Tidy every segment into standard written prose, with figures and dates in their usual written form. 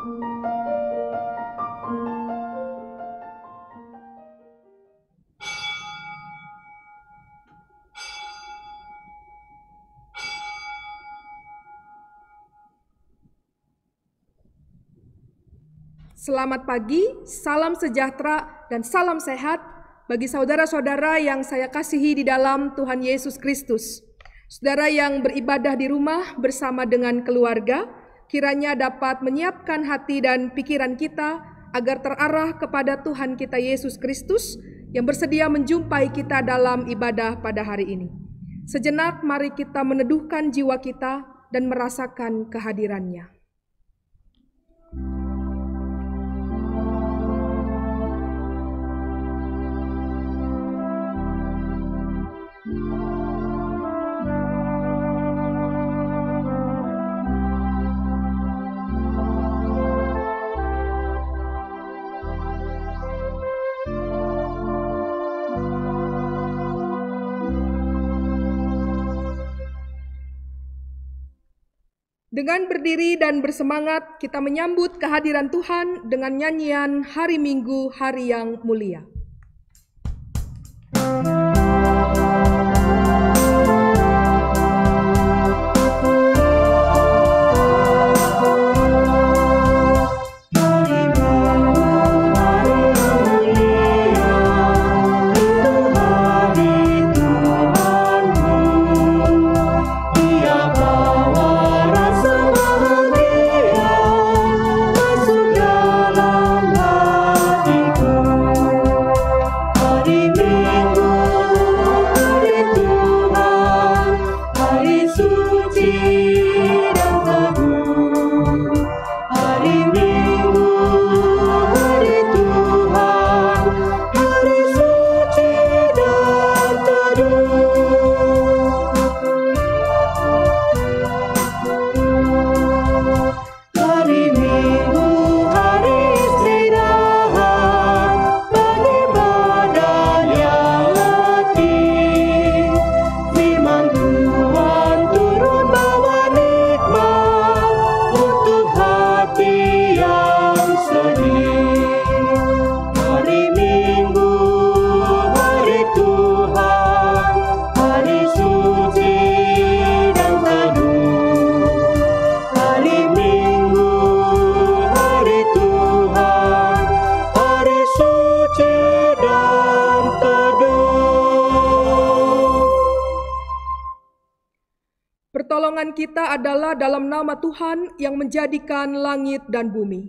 Selamat pagi, salam sejahtera dan salam sehat bagi saudara-saudara yang saya kasihi di dalam Tuhan Yesus Kristus. Saudara yang beribadah di rumah bersama dengan keluarga, kiranya dapat menyiapkan hati dan pikiran kita agar terarah kepada Tuhan kita Yesus Kristus yang bersedia menjumpai kita dalam ibadah pada hari ini. Sejenak mari kita meneduhkan jiwa kita dan merasakan kehadirannya. Dengan berdiri dan bersemangat, kita menyambut kehadiran Tuhan dengan nyanyian Hari Minggu, Hari yang Mulia. Pertolongan kita adalah dalam nama Tuhan yang menjadikan langit dan bumi.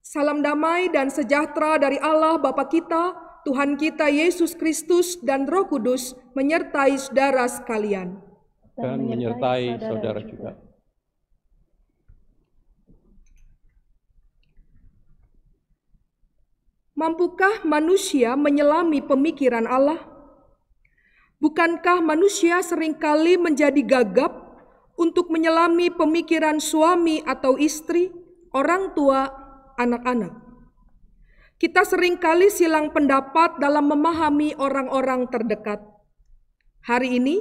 Salam damai dan sejahtera dari Allah Bapa kita, Tuhan kita Yesus Kristus dan Roh Kudus menyertai saudara sekalian. Dan menyertai saudara juga. Mampukah manusia menyelami pemikiran Allah? Bukankah manusia seringkali menjadi gagap untuk menyelami pemikiran suami atau istri, orang tua, anak-anak? Kita seringkali silang pendapat dalam memahami orang-orang terdekat. Hari ini,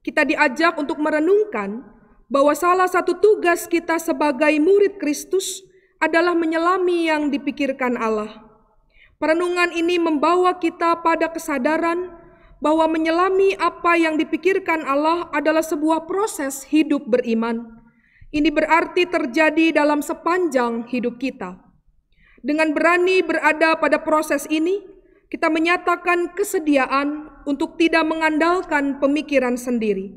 kita diajak untuk merenungkan bahwa salah satu tugas kita sebagai murid Kristus adalah menyelami yang dipikirkan Allah. Perenungan ini membawa kita pada kesadaran bahwa menyelami apa yang dipikirkan Allah adalah sebuah proses hidup beriman. Ini berarti terjadi dalam sepanjang hidup kita. Dengan berani berada pada proses ini, kita menyatakan kesediaan untuk tidak mengandalkan pemikiran sendiri.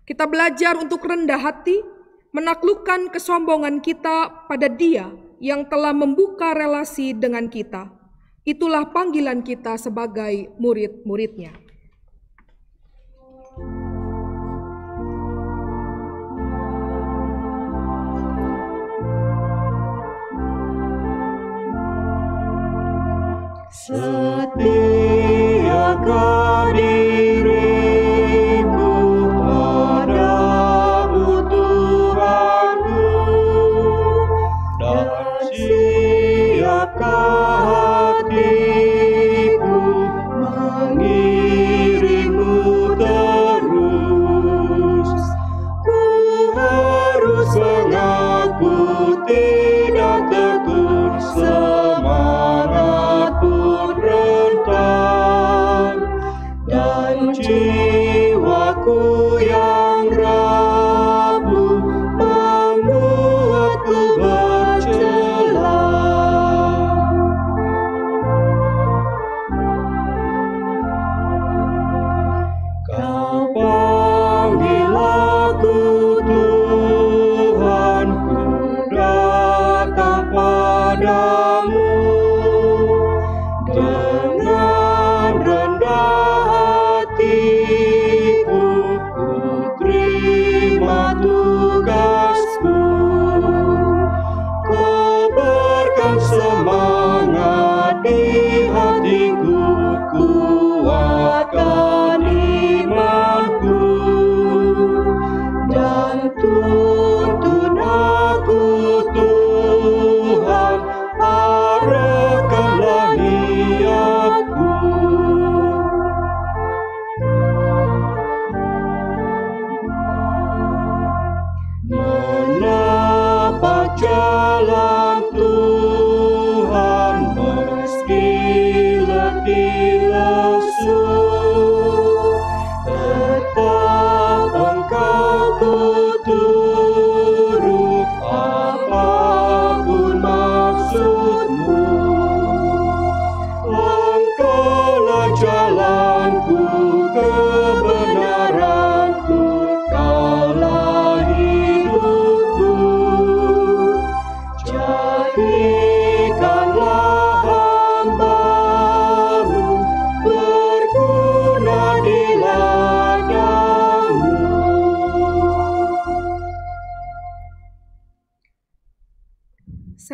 Kita belajar untuk rendah hati, menaklukkan kesombongan kita pada Dia yang telah membuka relasi dengan kita. Itulah panggilan kita sebagai murid-muridnya. Setiakan dirimu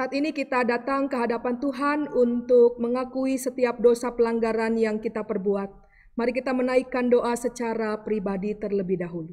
Saat ini kita datang ke hadapan Tuhan untuk mengakui setiap dosa pelanggaran yang kita perbuat. Mari kita menaikkan doa secara pribadi terlebih dahulu.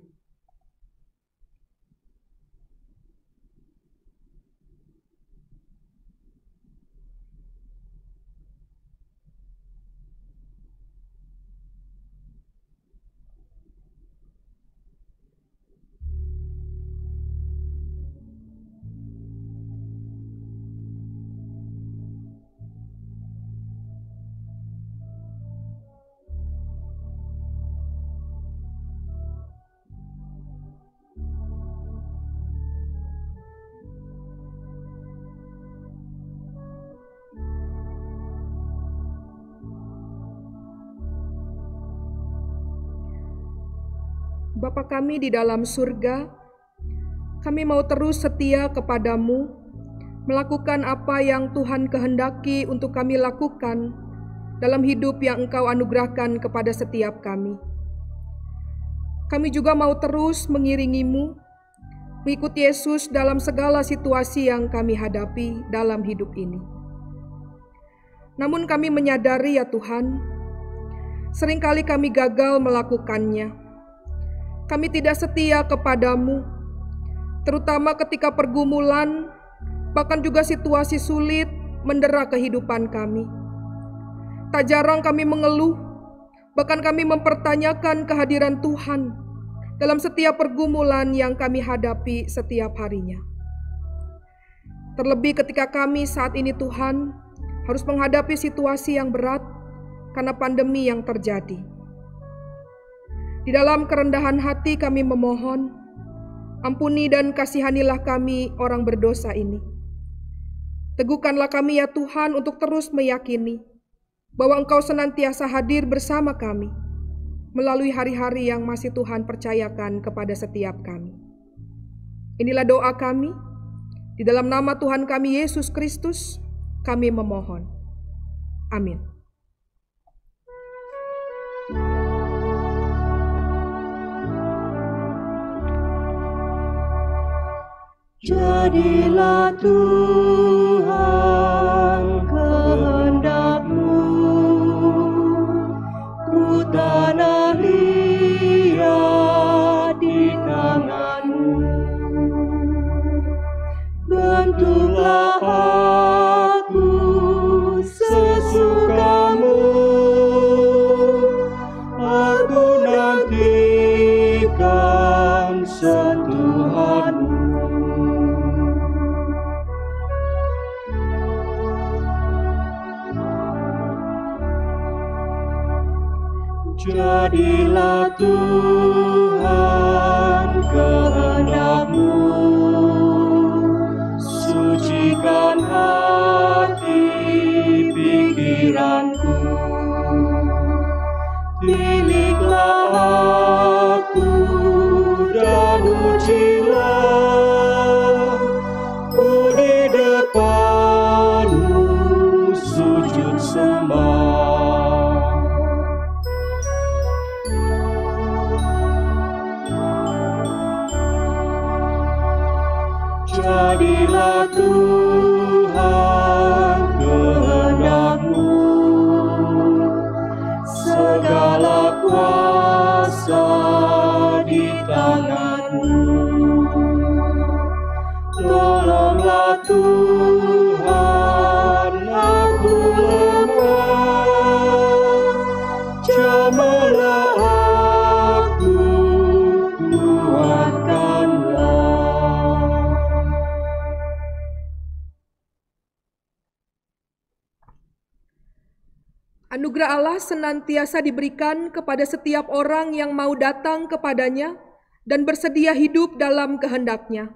Bapa kami di dalam surga, kami mau terus setia kepadamu, melakukan apa yang Tuhan kehendaki untuk kami lakukan dalam hidup yang Engkau anugerahkan kepada setiap kami. Kami juga mau terus mengiringimu, mengikuti Yesus dalam segala situasi yang kami hadapi dalam hidup ini. Namun kami menyadari ya Tuhan, seringkali kami gagal melakukannya. Kami tidak setia kepadamu, terutama ketika pergumulan, bahkan juga situasi sulit mendera kehidupan kami. Tak jarang kami mengeluh, bahkan kami mempertanyakan kehadiran Tuhan dalam setiap pergumulan yang kami hadapi setiap harinya. Terlebih ketika kami saat ini Tuhan harus menghadapi situasi yang berat karena pandemi yang terjadi. Di dalam kerendahan hati kami memohon, ampuni dan kasihanilah kami orang berdosa ini. Teguhkanlah kami ya Tuhan untuk terus meyakini bahwa Engkau senantiasa hadir bersama kami melalui hari-hari yang masih Tuhan percayakan kepada setiap kami. Inilah doa kami, di dalam nama Tuhan kami Yesus Kristus, kami memohon. Amin. Jadilah Tuhan kehendak-Mu, ku tanah liat di tangan-Mu. Bentuklah aku sesuka-Mu, aku nantikan sentuhan-Mu. Jadilah Tuhan kehendak-Mu, sucikan hati pikiranku. Pilihlah aku dan ujilah, ku di depan-Mu sujud sembah. Jadilah Tuhan kehendak-Mu, segala kuasa di tangan-Mu. Tolonglah Tuhan, aku lemah, jamahlah aku, kuatkanlah. Anugerah Allah senantiasa diberikan kepada setiap orang yang mau datang kepadanya dan bersedia hidup dalam kehendak-Nya.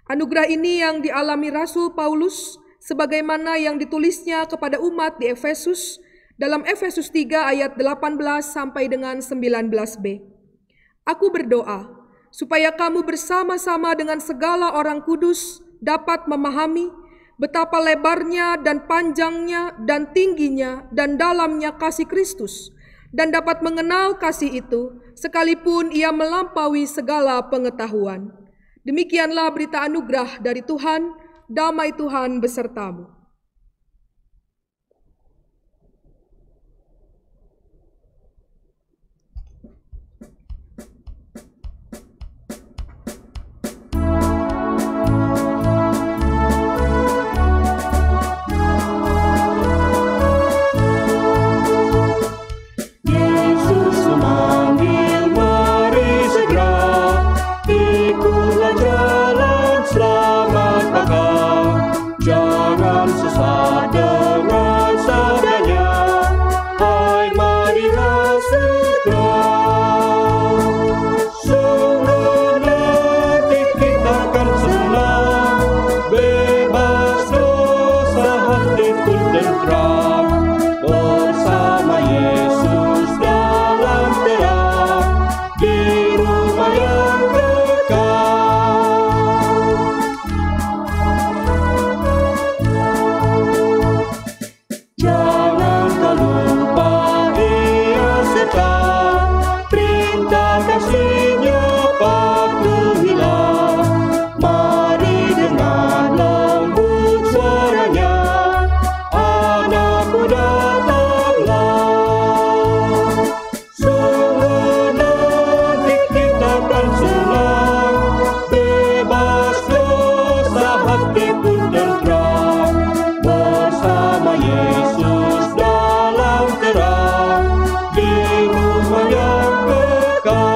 Anugerah ini yang dialami Rasul Paulus sebagaimana yang ditulisnya kepada umat di Efesus dalam Efesus 3 ayat 18 sampai dengan 19b. Aku berdoa supaya kamu bersama-sama dengan segala orang kudus dapat memahami betapa lebarnya dan panjangnya dan tingginya dan dalamnya kasih Kristus, dan dapat mengenal kasih itu sekalipun ia melampaui segala pengetahuan. Demikianlah berita anugerah dari Tuhan. damai Tuhan besertamu. Yesus memanggil, mari segera ikutlah jalan selamat bakal. Jangan sesat dengan sabdanya, hai marilah segera. Sungguh nanti kita akan senang, bebas dosa, hati pun tentram, bersama Yesus dalam terang, di rumah yang kekal. Jangan kau lupa Dia serta perintah kasih-Nya patuhilah. Mari dengan lembut suaranya, anakku datanglah. Sungguh nanti kita akan senang, bebas dosa, hati pun tentram, bersama Yesus dalam terang, di rumah yang kekal.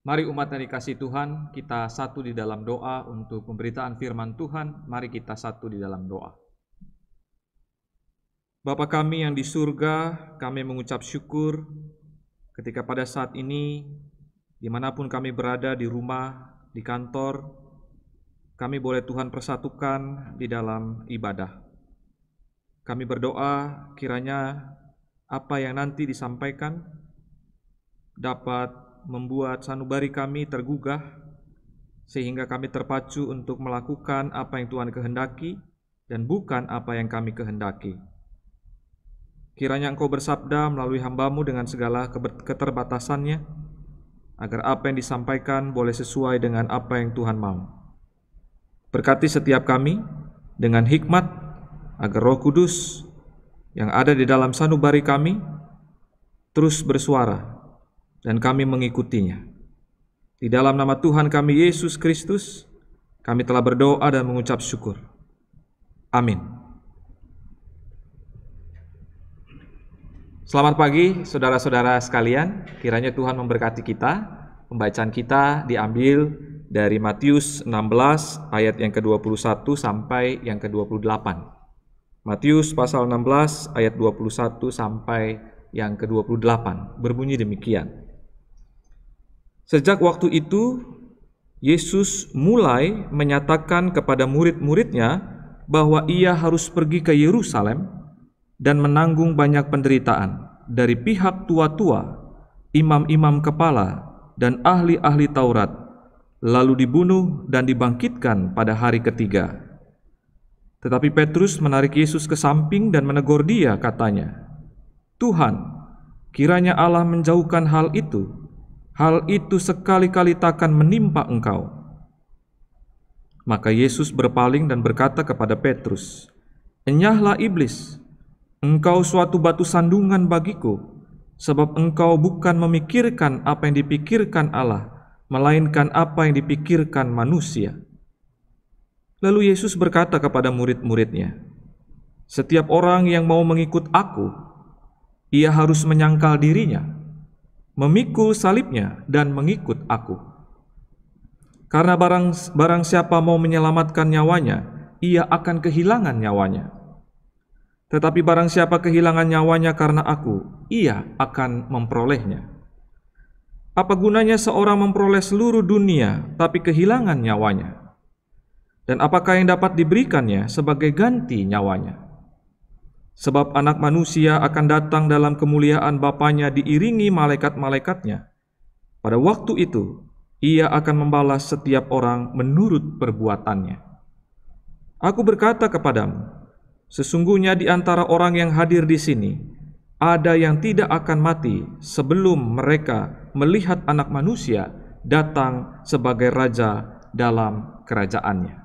Mari umat yang dikasihi Tuhan, kita satu di dalam doa untuk pemberitaan firman Tuhan. Mari kita satu di dalam doa. Bapa kami yang di surga, kami mengucap syukur ketika pada saat ini, dimanapun kami berada, di rumah, di kantor, kami boleh Tuhan persatukan di dalam ibadah. Kami berdoa kiranya apa yang nanti disampaikan dapat membuat sanubari kami tergugah, sehingga kami terpacu untuk melakukan apa yang Tuhan kehendaki dan bukan apa yang kami kehendaki. Kiranya Engkau bersabda melalui hamba-Mu dengan segala keterbatasannya, agar apa yang disampaikan boleh sesuai dengan apa yang Tuhan mau. Berkati setiap kami dengan hikmat, agar Roh Kudus yang ada di dalam sanubari kami terus bersuara dan kami mengikutinya. Di dalam nama Tuhan kami Yesus Kristus, kami telah berdoa dan mengucap syukur. Amin. Selamat pagi saudara-saudara sekalian, kiranya Tuhan memberkati kita. Pembacaan kita diambil dari Matius 16 ayat yang ke-21 sampai yang ke-28. Matius pasal 16 ayat 21 sampai yang ke-28 berbunyi demikian. Sejak waktu itu, Yesus mulai menyatakan kepada murid-muridnya bahwa Ia harus pergi ke Yerusalem dan menanggung banyak penderitaan dari pihak tua-tua, imam-imam kepala, dan ahli-ahli Taurat, lalu dibunuh dan dibangkitkan pada hari ketiga. Tetapi Petrus menarik Yesus ke samping dan menegur Dia, katanya, "Tuhan, kiranya Allah menjauhkan hal itu sekali-kali takkan menimpa Engkau." Maka Yesus berpaling dan berkata kepada Petrus, "Enyahlah iblis, engkau suatu batu sandungan bagiku, sebab engkau bukan memikirkan apa yang dipikirkan Allah, melainkan apa yang dipikirkan manusia." Lalu Yesus berkata kepada murid-muridnya, "Setiap orang yang mau mengikut Aku, ia harus menyangkal dirinya, memikul salibnya dan mengikut Aku. Karena barang siapa mau menyelamatkan nyawanya, ia akan kehilangan nyawanya. Tetapi barang siapa kehilangan nyawanya karena Aku, ia akan memperolehnya. Apa gunanya seorang memperoleh seluruh dunia, tapi kehilangan nyawanya? Dan apakah yang dapat diberikannya sebagai ganti nyawanya? Sebab Anak Manusia akan datang dalam kemuliaan Bapanya diiringi malaikat-malaikatnya. Pada waktu itu, Ia akan membalas setiap orang menurut perbuatannya. Aku berkata kepadamu, sesungguhnya di antara orang yang hadir di sini, ada yang tidak akan mati sebelum mereka melihat Anak Manusia datang sebagai raja dalam kerajaannya.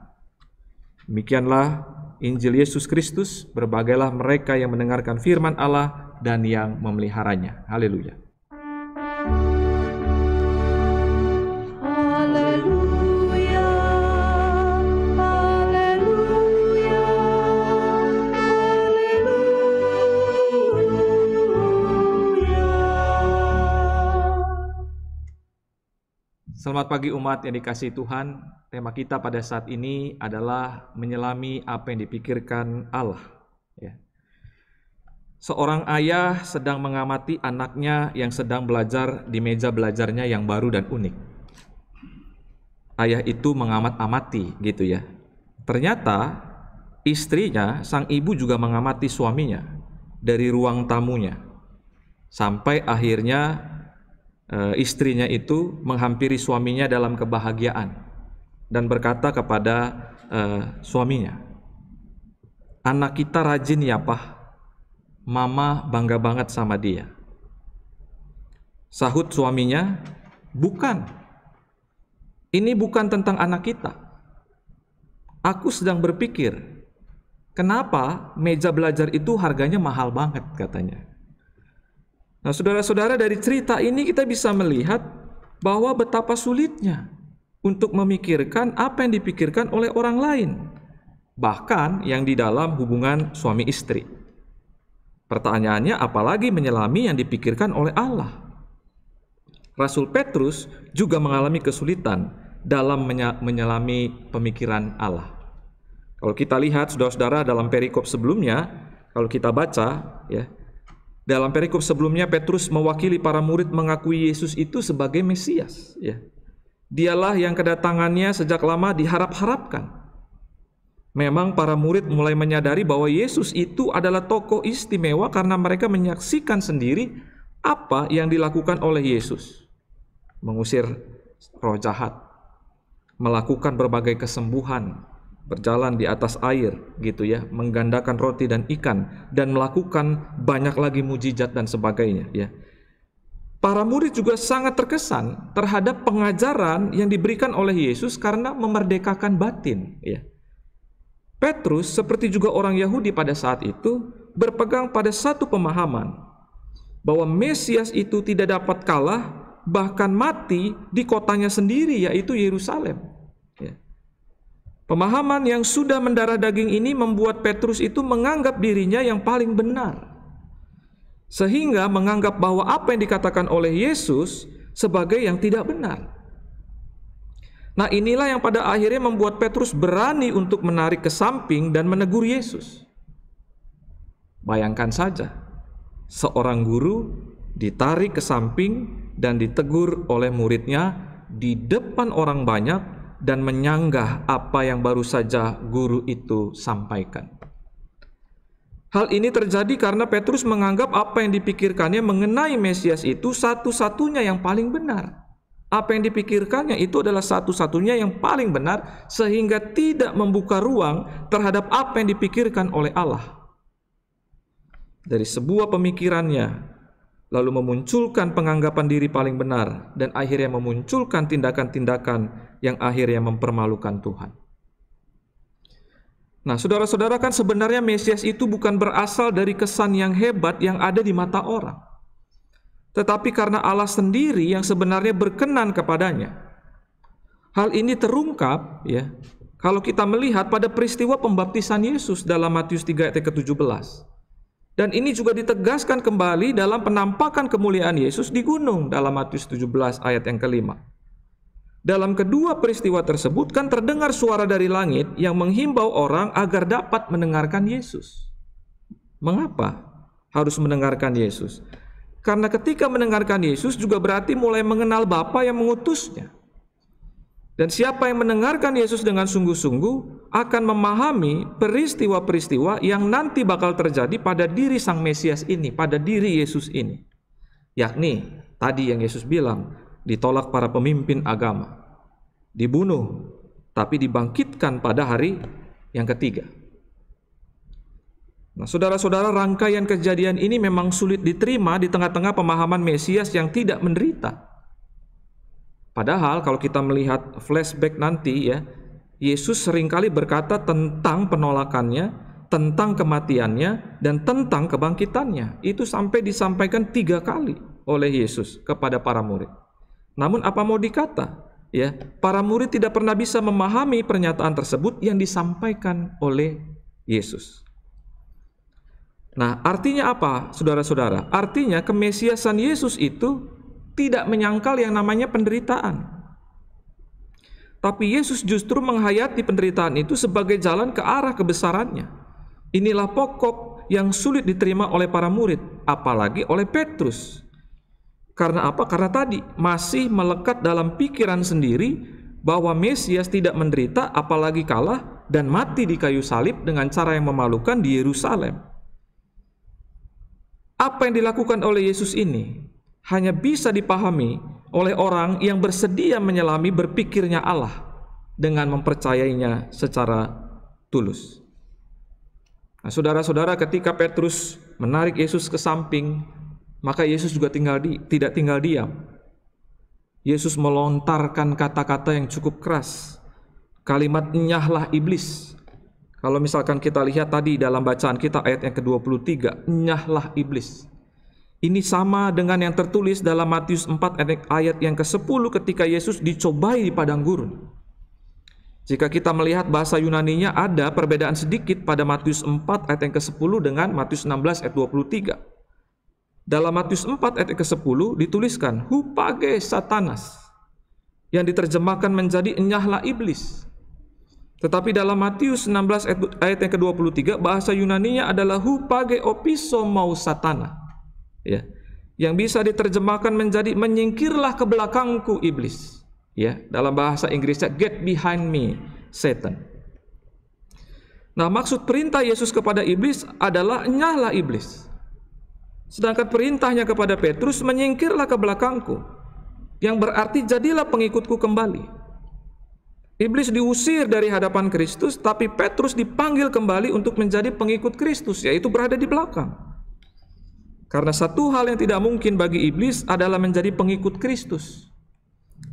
Demikianlah Injil Yesus Kristus. Berbagailah mereka yang mendengarkan firman Allah dan yang memeliharanya. Haleluya. Haleluya, haleluya, haleluya. Selamat pagi umat yang dikasihi Tuhan. Tema kita pada saat ini adalah menyelami apa yang dipikirkan Allah. Ya. Seorang ayah sedang mengamati anaknya yang sedang belajar di meja belajarnya yang baru dan unik. Ayah itu mengamat-amati gitu ya. Ternyata istrinya, sang ibu juga mengamati suaminya dari ruang tamunya. Sampai akhirnya istrinya itu menghampiri suaminya dalam kebahagiaan dan berkata kepada suaminya, "Anak kita rajin ya, Pak. Mama bangga banget sama dia." Sahut suaminya, "Bukan. Ini bukan tentang anak kita. Aku sedang berpikir, kenapa meja belajar itu harganya mahal banget," katanya. Nah, saudara-saudara, dari cerita ini kita bisa melihat bahwa betapa sulitnya untuk memikirkan apa yang dipikirkan oleh orang lain, bahkan yang di dalam hubungan suami istri. Pertanyaannya, apalagi menyelami yang dipikirkan oleh Allah. Rasul Petrus juga mengalami kesulitan dalam menyelami pemikiran Allah. Kalau kita lihat, saudara-saudara, dalam perikop sebelumnya, kalau kita baca, ya, dalam perikop sebelumnya Petrus mewakili para murid mengakui Yesus itu sebagai Mesias. Ya. Dialah yang kedatangannya sejak lama diharap-harapkan. Memang para murid mulai menyadari bahwa Yesus itu adalah tokoh istimewa karena mereka menyaksikan sendiri apa yang dilakukan oleh Yesus. Mengusir roh jahat, melakukan berbagai kesembuhan, berjalan di atas air gitu ya, menggandakan roti dan ikan, dan melakukan banyak lagi mujizat dan sebagainya ya. Para murid juga sangat terkesan terhadap pengajaran yang diberikan oleh Yesus karena memerdekakan batin ya. Petrus seperti juga orang Yahudi pada saat itu berpegang pada satu pemahaman bahwa Mesias itu tidak dapat kalah, bahkan mati di kotanya sendiri, yaitu Yerusalem ya. Pemahaman yang sudah mendarah daging ini membuat Petrus itu menganggap dirinya yang paling benar, sehingga menganggap bahwa apa yang dikatakan oleh Yesus sebagai yang tidak benar. Nah, inilah yang pada akhirnya membuat Petrus berani untuk menarik ke samping dan menegur Yesus. Bayangkan saja, seorang guru ditarik ke samping dan ditegur oleh muridnya di depan orang banyak dan menyanggah apa yang baru saja guru itu sampaikan. Hal ini terjadi karena Petrus menganggap apa yang dipikirkannya mengenai Mesias itu satu-satunya yang paling benar. Apa yang dipikirkannya itu adalah satu-satunya yang paling benar, sehingga tidak membuka ruang terhadap apa yang dipikirkan oleh Allah. Dari sebuah pemikirannya, lalu memunculkan penganggapan diri paling benar, dan akhirnya memunculkan tindakan-tindakan yang akhirnya mempermalukan Tuhan. Nah, saudara-saudara, kan sebenarnya Mesias itu bukan berasal dari kesan yang hebat yang ada di mata orang, tetapi karena Allah sendiri yang sebenarnya berkenan kepadanya. Hal ini terungkap ya kalau kita melihat pada peristiwa pembaptisan Yesus dalam Matius 3 ayat ke-17. Dan ini juga ditegaskan kembali dalam penampakan kemuliaan Yesus di gunung dalam Matius 17 ayat yang ke-5. Dalam kedua peristiwa tersebut kan terdengar suara dari langit yang menghimbau orang agar dapat mendengarkan Yesus. Mengapa harus mendengarkan Yesus? Karena ketika mendengarkan Yesus juga berarti mulai mengenal Bapa yang mengutusnya. Dan siapa yang mendengarkan Yesus dengan sungguh-sungguh akan memahami peristiwa-peristiwa yang nanti bakal terjadi pada diri Sang Mesias ini, pada diri Yesus ini. Yakni tadi yang Yesus bilang, ditolak para pemimpin agama, dibunuh, tapi dibangkitkan pada hari yang ketiga. Nah, saudara-saudara, rangkaian kejadian ini memang sulit diterima di tengah-tengah pemahaman Mesias yang tidak menderita. Padahal kalau kita melihat flashback nanti ya, Yesus seringkali berkata tentang penolakannya, tentang kematiannya, dan tentang kebangkitannya. Itu sampai disampaikan 3 kali oleh Yesus kepada para murid. Namun apa mau dikata? Ya, para murid tidak pernah bisa memahami pernyataan tersebut yang disampaikan oleh Yesus. Nah, artinya apa, saudara-saudara? Artinya kemesiasan Yesus itu tidak menyangkal yang namanya penderitaan. Tapi Yesus justru menghayati penderitaan itu sebagai jalan ke arah kebesarannya. Inilah pokok yang sulit diterima oleh para murid, apalagi oleh Petrus. Karena apa? Karena tadi masih melekat dalam pikiran sendiri bahwa Mesias tidak menderita, apalagi kalah dan mati di kayu salib dengan cara yang memalukan di Yerusalem. Apa yang dilakukan oleh Yesus ini hanya bisa dipahami oleh orang yang bersedia menyelami berpikirnya Allah dengan mempercayainya secara tulus. Nah, saudara-saudara, ketika Petrus menarik Yesus ke samping, maka Yesus juga tidak tinggal diam. Yesus melontarkan kata-kata yang cukup keras. Kalimat "enyahlah iblis". Kalau misalkan kita lihat tadi dalam bacaan kita ayat yang ke-23, "enyahlah iblis". Ini sama dengan yang tertulis dalam Matius 4 ayat yang ke-10 ketika Yesus dicobai di padang gurun. Jika kita melihat bahasa Yunaninya ada perbedaan sedikit pada Matius 4 ayat yang ke-10 dengan Matius 16 ayat 23. Dalam Matius 4 ayat ke-10 dituliskan "hupage satanas", yang diterjemahkan menjadi "enyahlah iblis". Tetapi dalam Matius 16 ayat yang ke-23 bahasa Yunaninya adalah "hupage opiso mau satana", ya, yang bisa diterjemahkan menjadi "menyingkirlah ke belakangku iblis". Ya, dalam bahasa Inggrisnya "get behind me Satan". Nah, maksud perintah Yesus kepada iblis adalah "enyahlah iblis". Sedangkan perintahnya kepada Petrus "menyingkirlah ke belakangku", yang berarti "jadilah pengikutku kembali". Iblis diusir dari hadapan Kristus, tapi Petrus dipanggil kembali untuk menjadi pengikut Kristus, yaitu berada di belakang. Karena satu hal yang tidak mungkin bagi iblis adalah menjadi pengikut Kristus.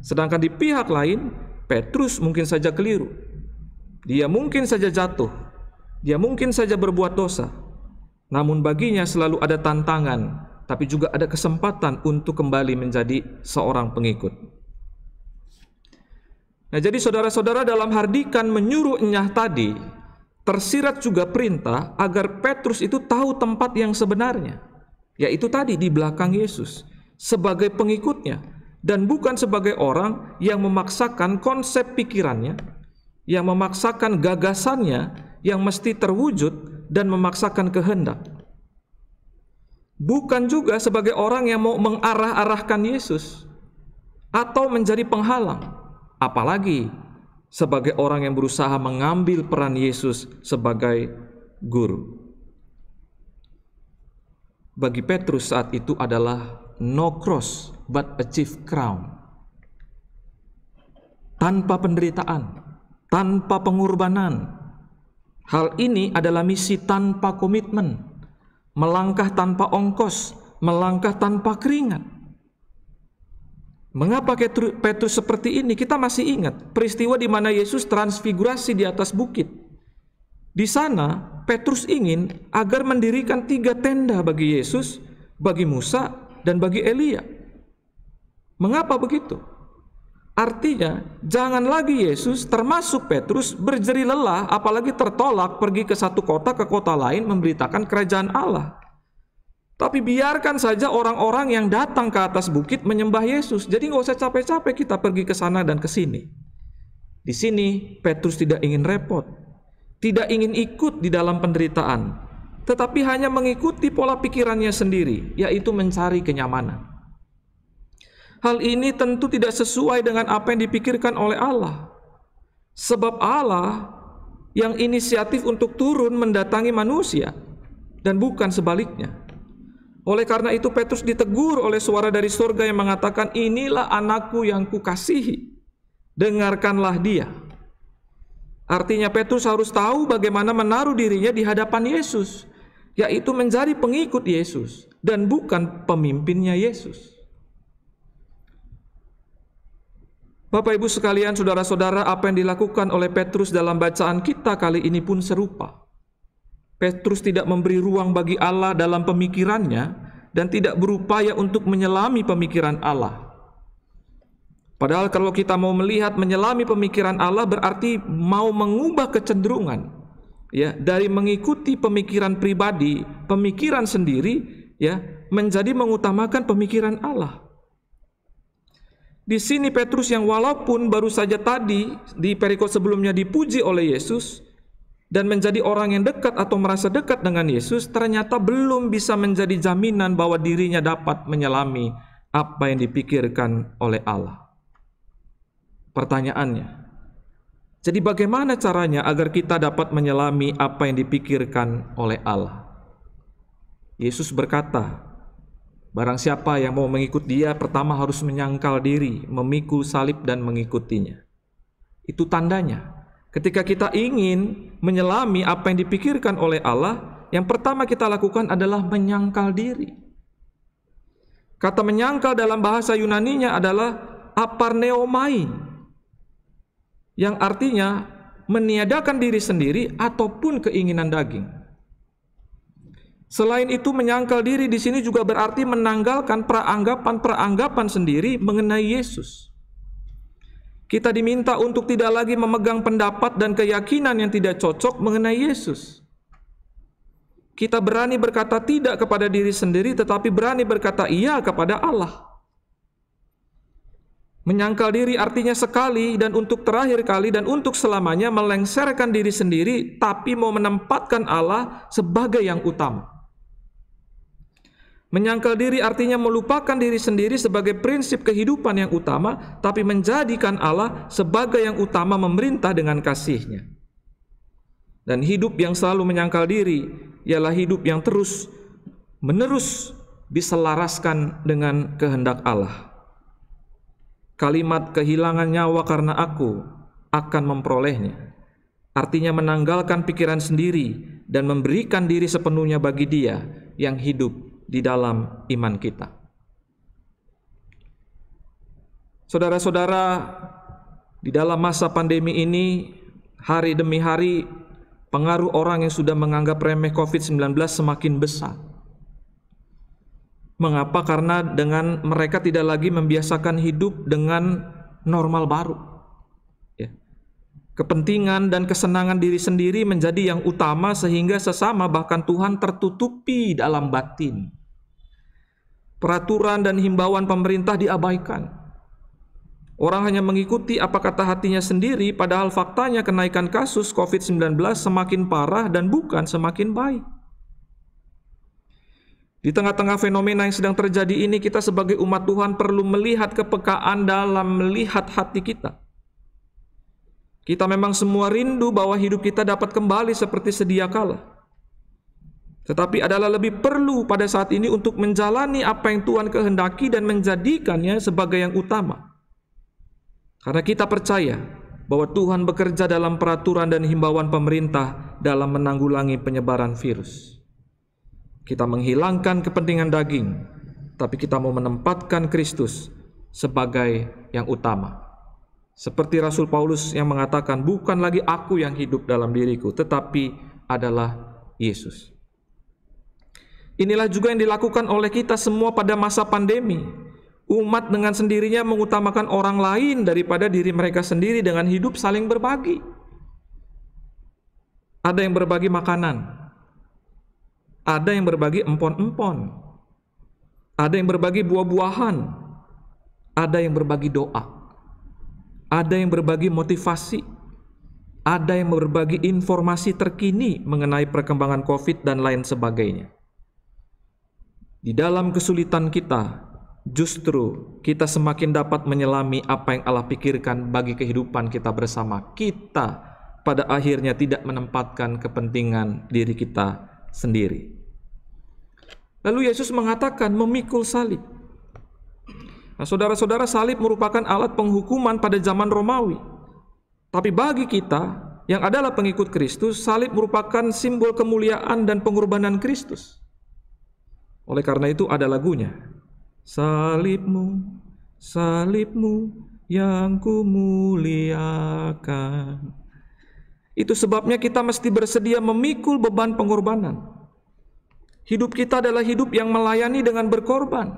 Sedangkan di pihak lain, Petrus mungkin saja keliru. Dia mungkin saja jatuh. Dia mungkin saja berbuat dosa. Namun baginya selalu ada tantangan, tapi juga ada kesempatan untuk kembali menjadi seorang pengikut. Nah, jadi saudara-saudara, dalam hardikan menyuruh enyah tadi, tersirat juga perintah agar Petrus itu tahu tempat yang sebenarnya, yaitu tadi di belakang Yesus, sebagai pengikutnya, dan bukan sebagai orang yang memaksakan konsep pikirannya, yang memaksakan gagasannya yang mesti terwujud dan memaksakan kehendak. Bukan juga sebagai orang yang mau mengarah-arahkan Yesus atau menjadi penghalang. Apalagi sebagai orang yang berusaha mengambil peran Yesus sebagai guru. Bagi Petrus saat itu adalah no cross but achieve crown. Tanpa penderitaan, tanpa pengorbanan. Hal ini adalah misi tanpa komitmen, melangkah tanpa ongkos, melangkah tanpa keringat. Mengapa Petrus seperti ini? Kita masih ingat peristiwa di mana Yesus transfigurasi di atas bukit. Di sana Petrus ingin agar mendirikan 3 tenda bagi Yesus, bagi Musa, dan bagi Elia. Mengapa begitu? Artinya jangan lagi Yesus termasuk Petrus berjeri lelah, apalagi tertolak pergi ke satu kota ke kota lain memberitakan kerajaan Allah. Tapi biarkan saja orang-orang yang datang ke atas bukit menyembah Yesus. Jadi nggak usah capek-capek kita pergi ke sana dan ke sini. Di sini Petrus tidak ingin repot, tidak ingin ikut di dalam penderitaan, tetapi hanya mengikuti pola pikirannya sendiri, yaitu mencari kenyamanan. Hal ini tentu tidak sesuai dengan apa yang dipikirkan oleh Allah. Sebab Allah yang inisiatif untuk turun mendatangi manusia dan bukan sebaliknya. Oleh karena itu Petrus ditegur oleh suara dari surga yang mengatakan, "Inilah anakku yang kukasihi, dengarkanlah dia." Artinya Petrus harus tahu bagaimana menaruh dirinya di hadapan Yesus, yaitu menjadi pengikut Yesus dan bukan pemimpinnya Yesus. Bapak Ibu sekalian, saudara-saudara, apa yang dilakukan oleh Petrus dalam bacaan kita kali ini pun serupa. Petrus tidak memberi ruang bagi Allah dalam pemikirannya dan tidak berupaya untuk menyelami pemikiran Allah. Padahal kalau kita mau melihat menyelami pemikiran Allah berarti mau mengubah kecenderungan ya dari mengikuti pemikiran pribadi, pemikiran sendiri ya menjadi mengutamakan pemikiran Allah. Di sini Petrus yang walaupun baru saja tadi di perikop sebelumnya dipuji oleh Yesus dan menjadi orang yang dekat atau merasa dekat dengan Yesus, ternyata belum bisa menjadi jaminan bahwa dirinya dapat menyelami apa yang dipikirkan oleh Allah. Pertanyaannya, jadi bagaimana caranya agar kita dapat menyelami apa yang dipikirkan oleh Allah? Yesus berkata, barang siapa yang mau mengikut Dia, pertama harus menyangkal diri, memikul salib dan mengikutinya. Itu tandanya. Ketika kita ingin menyelami apa yang dipikirkan oleh Allah, yang pertama kita lakukan adalah menyangkal diri. Kata menyangkal dalam bahasa Yunaninya adalah aparneomai, yang artinya meniadakan diri sendiri ataupun keinginan daging. Selain itu, menyangkal diri di sini juga berarti menanggalkan peranggapan sendiri mengenai Yesus. Kita diminta untuk tidak lagi memegang pendapat dan keyakinan yang tidak cocok mengenai Yesus. Kita berani berkata tidak kepada diri sendiri, tetapi berani berkata iya kepada Allah. Menyangkal diri artinya sekali dan untuk terakhir kali dan untuk selamanya melengsarkan diri sendiri, tapi mau menempatkan Allah sebagai yang utama. Menyangkal diri artinya melupakan diri sendiri sebagai prinsip kehidupan yang utama, tapi menjadikan Allah sebagai yang utama memerintah dengan kasih-Nya. Dan hidup yang selalu menyangkal diri ialah hidup yang terus-menerus diselaraskan dengan kehendak Allah. Kalimat kehilangan nyawa karena aku akan memperolehnya, artinya menanggalkan pikiran sendiri dan memberikan diri sepenuhnya bagi Dia yang hidup di dalam iman kita. Saudara-saudara, di dalam masa pandemi ini, hari demi hari, pengaruh orang yang sudah menganggap remeh COVID-19 semakin besar. Mengapa? Karena dengan mereka tidak lagi membiasakan hidup dengan normal baru. Ya. Kepentingan dan kesenangan diri sendiri menjadi yang utama sehingga sesama bahkan Tuhan tertutupi dalam batin. Peraturan dan himbauan pemerintah diabaikan. Orang hanya mengikuti apa kata hatinya sendiri, padahal faktanya kenaikan kasus COVID-19 semakin parah dan bukan semakin baik. Di tengah-tengah fenomena yang sedang terjadi ini, kita sebagai umat Tuhan perlu melihat kepekaan dalam melihat hati kita. Kita memang semua rindu bahwa hidup kita dapat kembali seperti sedia kala. Tetapi adalah lebih perlu pada saat ini untuk menjalani apa yang Tuhan kehendaki dan menjadikannya sebagai yang utama. Karena kita percaya bahwa Tuhan bekerja dalam peraturan dan himbauan pemerintah dalam menanggulangi penyebaran virus. Kita menghilangkan kepentingan daging, tapi kita mau menempatkan Kristus sebagai yang utama. Seperti Rasul Paulus yang mengatakan, bukan lagi aku yang hidup dalam diriku, tetapi adalah Yesus. Inilah juga yang dilakukan oleh kita semua pada masa pandemi. Umat dengan sendirinya mengutamakan orang lain daripada diri mereka sendiri dengan hidup saling berbagi. Ada yang berbagi makanan, ada yang berbagi empon-empon, ada yang berbagi buah-buahan, ada yang berbagi doa, ada yang berbagi motivasi, ada yang berbagi informasi terkini mengenai perkembangan COVID dan lain sebagainya. Di dalam kesulitan kita, justru kita semakin dapat menyelami apa yang Allah pikirkan bagi kehidupan kita bersama. Kita pada akhirnya tidak menempatkan kepentingan diri kita sendiri. Lalu Yesus mengatakan memikul salib. Nah, saudara-saudara, salib merupakan alat penghukuman pada zaman Romawi. Tapi bagi kita yang adalah pengikut Kristus, salib merupakan simbol kemuliaan dan pengorbanan Kristus. Oleh karena itu ada lagunya. Salibmu, salibmu, yang kumuliakan. Itu sebabnya kita mesti bersedia memikul beban pengorbanan. Hidup kita adalah hidup yang melayani dengan berkorban.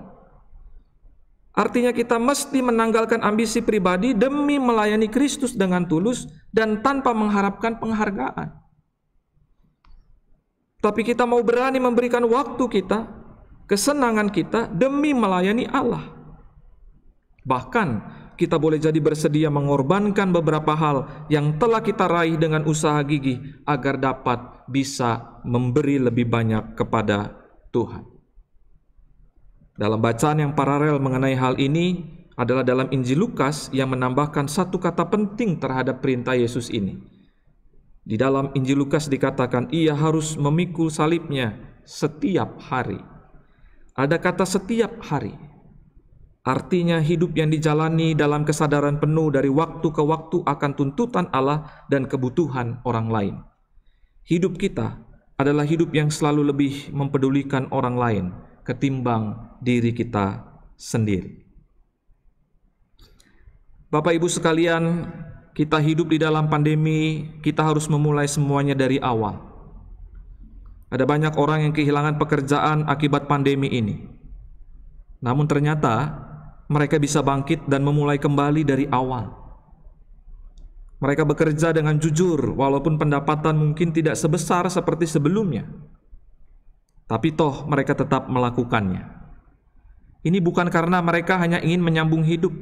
Artinya kita mesti menanggalkan ambisi pribadi demi melayani Kristus dengan tulus dan tanpa mengharapkan penghargaan. Tapi kita mau berani memberikan waktu kita, kesenangan kita demi melayani Allah. Bahkan kita boleh jadi bersedia mengorbankan beberapa hal yang telah kita raih dengan usaha gigih agar dapat bisa memberi lebih banyak kepada Tuhan. Dalam bacaan yang paralel mengenai hal ini adalah dalam Injil Lukas yang menambahkan satu kata penting terhadap perintah Yesus ini. Di dalam Injil Lukas dikatakan ia harus memikul salibnya setiap hari. Ada kata setiap hari. Artinya hidup yang dijalani dalam kesadaran penuh dari waktu ke waktu akan tuntutan Allah dan kebutuhan orang lain. Hidup kita adalah hidup yang selalu lebih mempedulikan orang lain ketimbang diri kita sendiri. Bapak Ibu sekalian, kita hidup di dalam pandemi, kita harus memulai semuanya dari awal. Ada banyak orang yang kehilangan pekerjaan akibat pandemi ini. Namun ternyata mereka bisa bangkit dan memulai kembali dari awal. Mereka bekerja dengan jujur walaupun pendapatan mungkin tidak sebesar seperti sebelumnya. Tapi toh mereka tetap melakukannya. Ini bukan karena mereka hanya ingin menyambung hidup,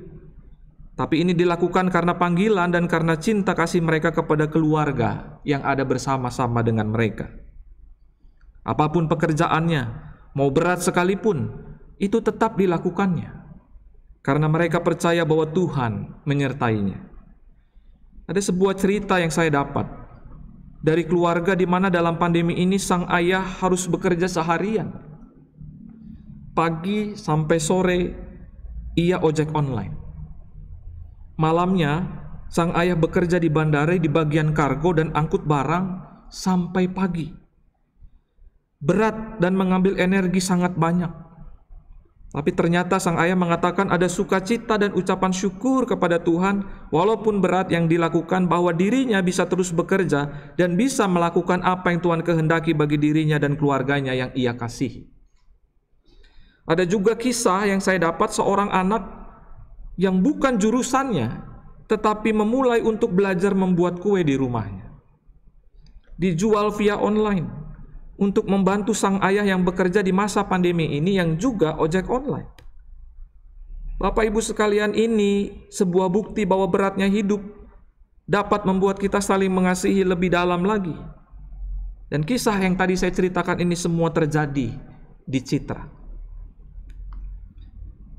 tapi ini dilakukan karena panggilan dan karena cinta kasih mereka kepada keluarga yang ada bersama-sama dengan mereka. Apapun pekerjaannya, mau berat sekalipun, itu tetap dilakukannya. Karena mereka percaya bahwa Tuhan menyertainya. Ada sebuah cerita yang saya dapat dari keluarga di mana dalam pandemi ini sang ayah harus bekerja seharian. Pagi sampai sore ia ojek online. Malamnya sang ayah bekerja di bandara di bagian kargo dan angkut barang sampai pagi. Berat dan mengambil energi sangat banyak. Tapi ternyata sang ayah mengatakan ada sukacita dan ucapan syukur kepada Tuhan walaupun berat yang dilakukan, bahwa dirinya bisa terus bekerja dan bisa melakukan apa yang Tuhan kehendaki bagi dirinya dan keluarganya yang ia kasihi. Ada juga kisah yang saya dapat seorang anak yang bukan jurusannya tetapi memulai untuk belajar membuat kue di rumahnya. Dijual via online untuk membantu sang ayah yang bekerja di masa pandemi ini yang juga ojek online. Bapak Ibu sekalian, ini sebuah bukti bahwa beratnya hidup dapat membuat kita saling mengasihi lebih dalam lagi. Dan kisah yang tadi saya ceritakan ini semua terjadi di Citra.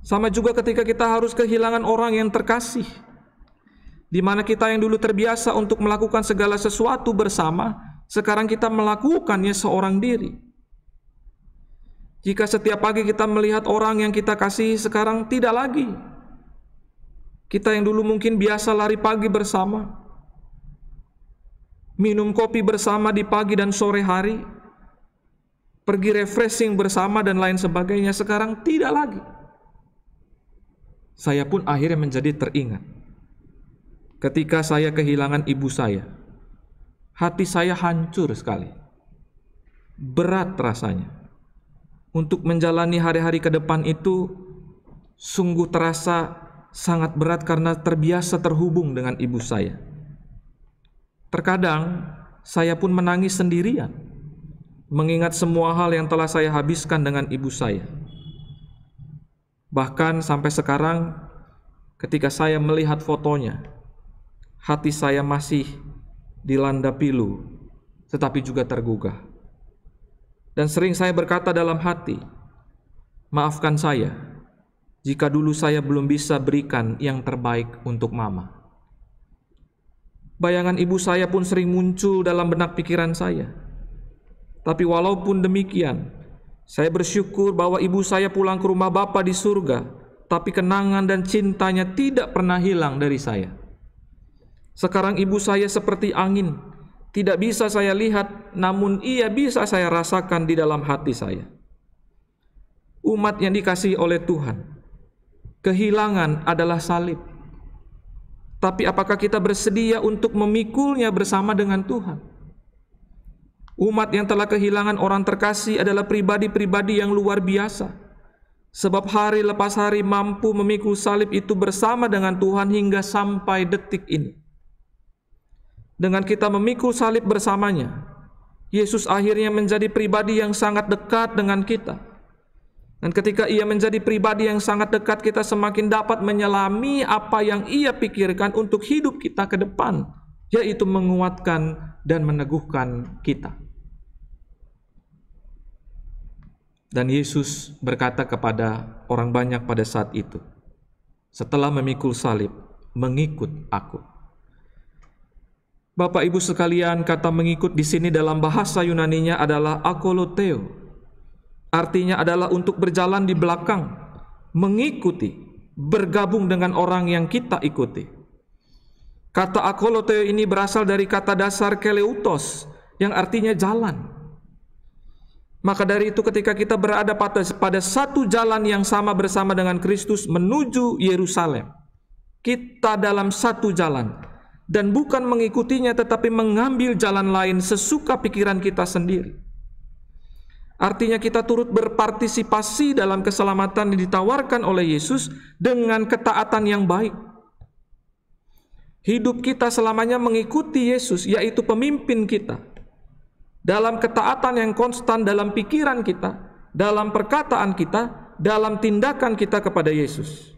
Sama juga ketika kita harus kehilangan orang yang terkasih, di mana kita yang dulu terbiasa untuk melakukan segala sesuatu bersama, sekarang kita melakukannya seorang diri. Jika setiap pagi kita melihat orang yang kita kasihi sekarang tidak lagi. Kita yang dulu mungkin biasa lari pagi bersama, minum kopi bersama di pagi dan sore hari, pergi refreshing bersama dan lain sebagainya, sekarang tidak lagi. Saya pun akhirnya menjadi teringat ketika saya kehilangan ibu saya. Hati saya hancur sekali. Berat rasanya. Untuk menjalani hari-hari ke depan itu sungguh terasa sangat berat karena terbiasa terhubung dengan ibu saya. Terkadang saya pun menangis sendirian, mengingat semua hal yang telah saya habiskan dengan ibu saya. Bahkan sampai sekarang ketika saya melihat fotonya, hati saya masih dilanda pilu, tetapi juga tergugah. Dan sering saya berkata dalam hati, maafkan saya jika dulu saya belum bisa berikan yang terbaik untuk mama. Bayangan ibu saya pun sering muncul dalam benak pikiran saya. Tapi walaupun demikian, saya bersyukur bahwa ibu saya pulang ke rumah Bapa di surga, tapi kenangan dan cintanya tidak pernah hilang dari saya. Sekarang ibu saya seperti angin, tidak bisa saya lihat, namun ia bisa saya rasakan di dalam hati saya. Umat yang dikasihi oleh Tuhan, kehilangan adalah salib. Tapi apakah kita bersedia untuk memikulnya bersama dengan Tuhan? Umat yang telah kehilangan orang terkasih adalah pribadi-pribadi yang luar biasa, sebab hari lepas hari mampu memikul salib itu bersama dengan Tuhan hingga sampai detik ini. Dengan kita memikul salib bersamanya, Yesus akhirnya menjadi pribadi yang sangat dekat dengan kita. Dan ketika ia menjadi pribadi yang sangat dekat, kita semakin dapat menyelami apa yang ia pikirkan untuk hidup kita ke depan, yaitu menguatkan dan meneguhkan kita. Dan Yesus berkata kepada orang banyak pada saat itu, setelah memikul salib, mengikut aku. Bapak Ibu sekalian, kata mengikut di sini dalam bahasa Yunaninya adalah akoloteo. Artinya adalah untuk berjalan di belakang, mengikuti, bergabung dengan orang yang kita ikuti. Kata akoloteo ini berasal dari kata dasar keleutos, yang artinya jalan. Maka dari itu ketika kita berada pada satu jalan yang sama bersama dengan Kristus menuju Yerusalem, kita dalam satu jalan, dan bukan mengikutinya tetapi mengambil jalan lain sesuka pikiran kita sendiri. Artinya kita turut berpartisipasi dalam keselamatan yang ditawarkan oleh Yesus dengan ketaatan yang baik. Hidup kita selamanya mengikuti Yesus, yaitu pemimpin kita. Dalam ketaatan yang konstan dalam pikiran kita, dalam perkataan kita, dalam tindakan kita kepada Yesus.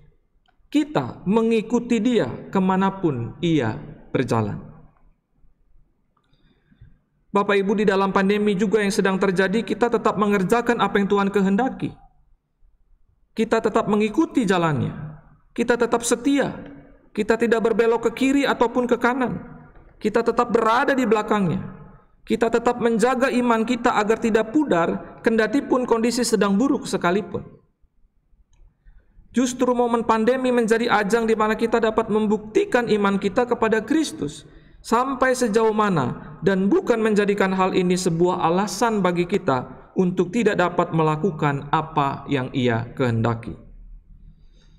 Kita mengikuti Dia kemanapun Ia berjalan. Bapak Ibu, di dalam pandemi juga yang sedang terjadi, kita tetap mengerjakan apa yang Tuhan kehendaki. Kita tetap mengikuti jalannya. Kita tetap setia. Kita tidak berbelok ke kiri ataupun ke kanan. Kita tetap berada di belakangnya. Kita tetap menjaga iman kita agar tidak pudar, kendati pun kondisi sedang buruk sekalipun. Justru momen pandemi menjadi ajang di mana kita dapat membuktikan iman kita kepada Kristus sampai sejauh mana, dan bukan menjadikan hal ini sebuah alasan bagi kita untuk tidak dapat melakukan apa yang Ia kehendaki.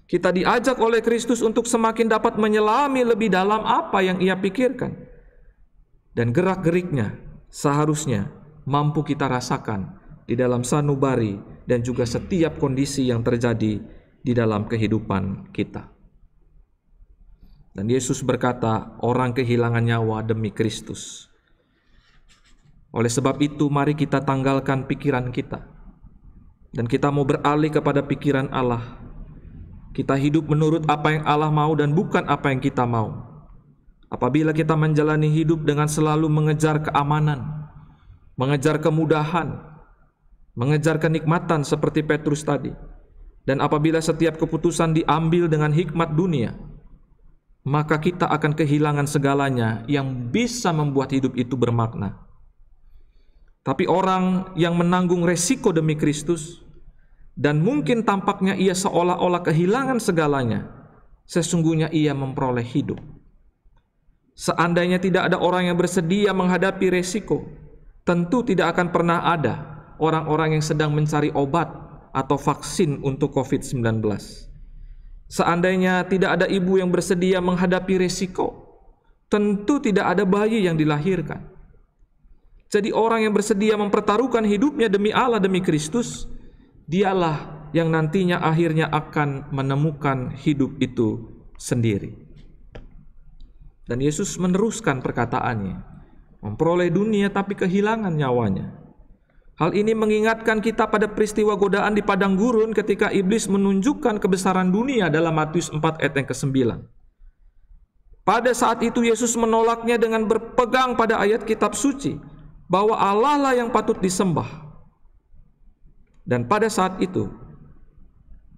Kita diajak oleh Kristus untuk semakin dapat menyelami lebih dalam apa yang Ia pikirkan, dan gerak-geriknya seharusnya mampu kita rasakan di dalam sanubari dan juga setiap kondisi yang terjadi di dalam kehidupan kita. Dan Yesus berkata, orang kehilangan nyawa demi Kristus. Oleh sebab itu, mari kita tanggalkan pikiran kita. Dan kita mau beralih kepada pikiran Allah. Kita hidup menurut apa yang Allah mau dan bukan apa yang kita mau. Apabila kita menjalani hidup dengan selalu mengejar keamanan, mengejar kemudahan, mengejar kenikmatan seperti Petrus tadi. Dan apabila setiap keputusan diambil dengan hikmat dunia, maka kita akan kehilangan segalanya yang bisa membuat hidup itu bermakna. Tapi orang yang menanggung resiko demi Kristus, dan mungkin tampaknya ia seolah-olah kehilangan segalanya, sesungguhnya ia memperoleh hidup. Seandainya tidak ada orang yang bersedia menghadapi resiko, tentu tidak akan pernah ada orang-orang yang sedang mencari obat atau vaksin untuk COVID-19. Seandainya tidak ada ibu yang bersedia menghadapi resiko, tentu tidak ada bayi yang dilahirkan. Jadi orang yang bersedia mempertaruhkan hidupnya demi Allah, demi Kristus, dialah yang nantinya akhirnya akan menemukan hidup itu sendiri. Dan Yesus meneruskan perkataannya, memperoleh dunia tapi kehilangan nyawanya. Hal ini mengingatkan kita pada peristiwa godaan di padang gurun ketika iblis menunjukkan kebesaran dunia dalam Matius 4 ayat yang ke-9. Pada saat itu Yesus menolaknya dengan berpegang pada ayat kitab suci bahwa Allah lah yang patut disembah. Dan pada saat itu,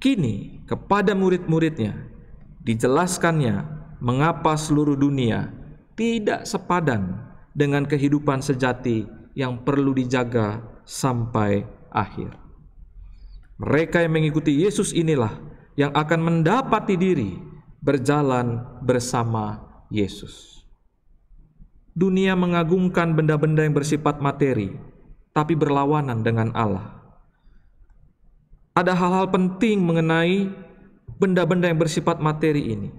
kini kepada murid-muridnya dijelaskannya mengapa seluruh dunia tidak sepadan dengan kehidupan sejati yang perlu dijaga sampai akhir. Mereka yang mengikuti Yesus inilah yang akan mendapati diri berjalan bersama Yesus. Dunia mengagungkan benda-benda yang bersifat materi, tapi berlawanan dengan Allah. Ada hal-hal penting mengenai benda-benda yang bersifat materi ini.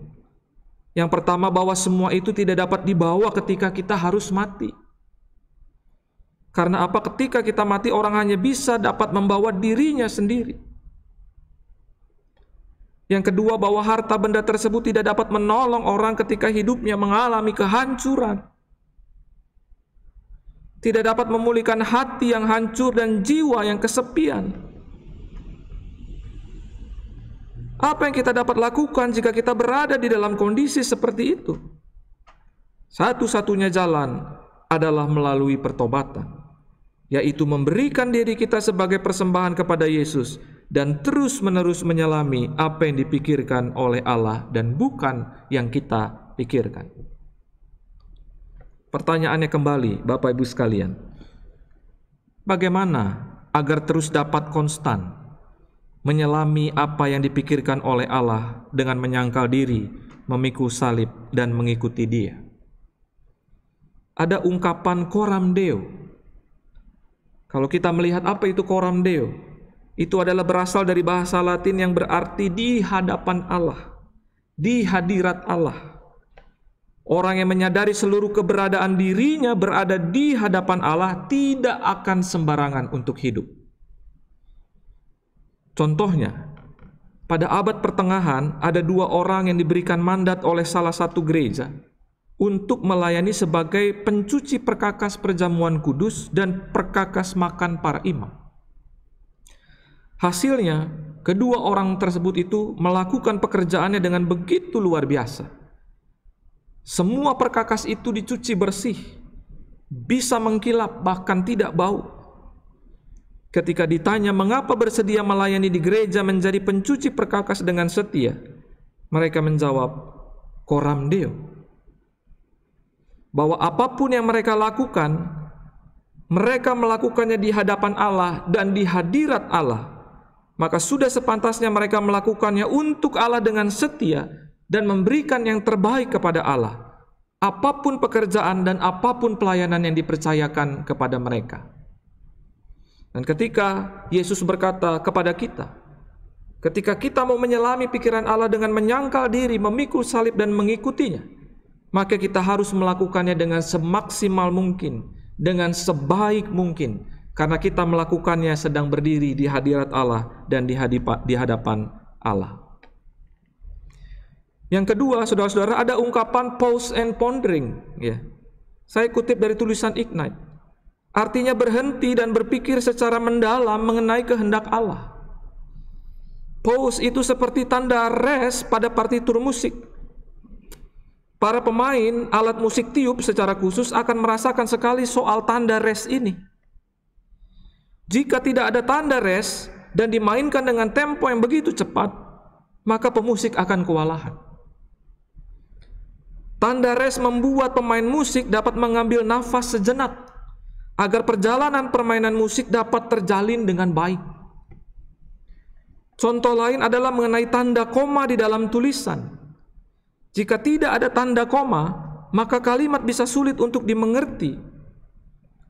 Yang pertama, bahwa semua itu tidak dapat dibawa ketika kita harus mati. Karena apa? Ketika kita mati, orang hanya bisa dapat membawa dirinya sendiri. Yang kedua, bahwa harta benda tersebut tidak dapat menolong orang ketika hidupnya mengalami kehancuran. Tidak dapat memulihkan hati yang hancur dan jiwa yang kesepian. Apa yang kita dapat lakukan jika kita berada di dalam kondisi seperti itu? Satu-satunya jalan adalah melalui pertobatan, yaitu memberikan diri kita sebagai persembahan kepada Yesus dan terus-menerus menyelami apa yang dipikirkan oleh Allah dan bukan yang kita pikirkan. Pertanyaannya kembali, Bapak Ibu sekalian, bagaimana agar terus dapat konstan menyelami apa yang dipikirkan oleh Allah dengan menyangkal diri, memikul salib, dan mengikuti Dia? Ada ungkapan coram Deo. Kalau kita melihat apa itu coram Deo, itu adalah berasal dari bahasa Latin yang berarti di hadapan Allah, di hadirat Allah. Orang yang menyadari seluruh keberadaan dirinya berada di hadapan Allah tidak akan sembarangan untuk hidup. Contohnya, pada abad pertengahan ada 2 orang yang diberikan mandat oleh salah satu gereja untuk melayani sebagai pencuci perkakas perjamuan kudus dan perkakas makan para imam. Hasilnya, kedua orang tersebut itu melakukan pekerjaannya dengan begitu luar biasa. Semua perkakas itu dicuci bersih, bisa mengkilap, bahkan tidak bau. Ketika ditanya mengapa bersedia melayani di gereja menjadi pencuci perkakas dengan setia, mereka menjawab, coram Deo. Bahwa apapun yang mereka lakukan, mereka melakukannya di hadapan Allah dan di hadirat Allah. Maka sudah sepantasnya mereka melakukannya untuk Allah dengan setia dan memberikan yang terbaik kepada Allah, apapun pekerjaan dan apapun pelayanan yang dipercayakan kepada mereka. Dan ketika Yesus berkata kepada kita, ketika kita mau menyelami pikiran Allah dengan menyangkal diri, memikul salib dan mengikutinya, maka kita harus melakukannya dengan semaksimal mungkin, dengan sebaik mungkin, karena kita melakukannya sedang berdiri di hadirat Allah dan di hadapan Allah. Yang kedua, saudara-saudara, ada ungkapan pause and pondering. Ya. Saya kutip dari tulisan Ignite. Artinya berhenti dan berpikir secara mendalam mengenai kehendak Allah. Pause itu seperti tanda rest pada partitur musik. Para pemain alat musik tiup secara khusus akan merasakan sekali soal tanda rest ini. Jika tidak ada tanda rest dan dimainkan dengan tempo yang begitu cepat, maka pemusik akan kewalahan. Tanda rest membuat pemain musik dapat mengambil nafas sejenak agar perjalanan permainan musik dapat terjalin dengan baik. Contoh lain adalah mengenai tanda koma di dalam tulisan. Jika tidak ada tanda koma, maka kalimat bisa sulit untuk dimengerti.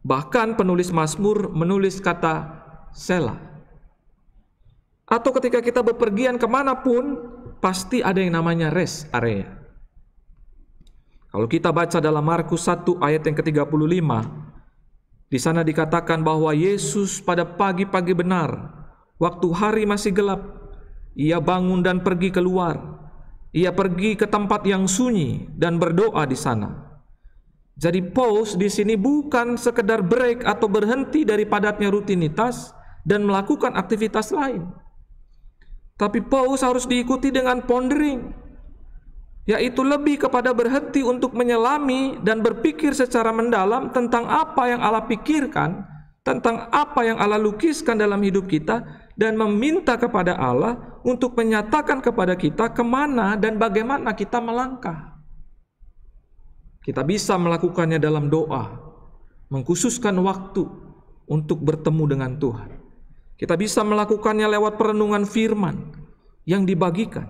Bahkan penulis Mazmur menulis kata Selah. Atau ketika kita bepergian kemanapun, pasti ada yang namanya rest area. Kalau kita baca dalam Markus 1 ayat yang ke-35, di sana dikatakan bahwa Yesus pada pagi-pagi benar, waktu hari masih gelap, Ia bangun dan pergi keluar. Ia pergi ke tempat yang sunyi dan berdoa di sana. Jadi pause di sini bukan sekedar break atau berhenti dari padatnya rutinitas dan melakukan aktivitas lain. Tapi pause harus diikuti dengan pondering, yaitu lebih kepada berhenti untuk menyelami dan berpikir secara mendalam tentang apa yang Allah pikirkan, tentang apa yang Allah lukiskan dalam hidup kita, dan meminta kepada Allah untuk menyatakan kepada kita kemana dan bagaimana kita melangkah. Kita bisa melakukannya dalam doa, mengkhususkan waktu untuk bertemu dengan Tuhan. Kita bisa melakukannya lewat perenungan firman yang dibagikan.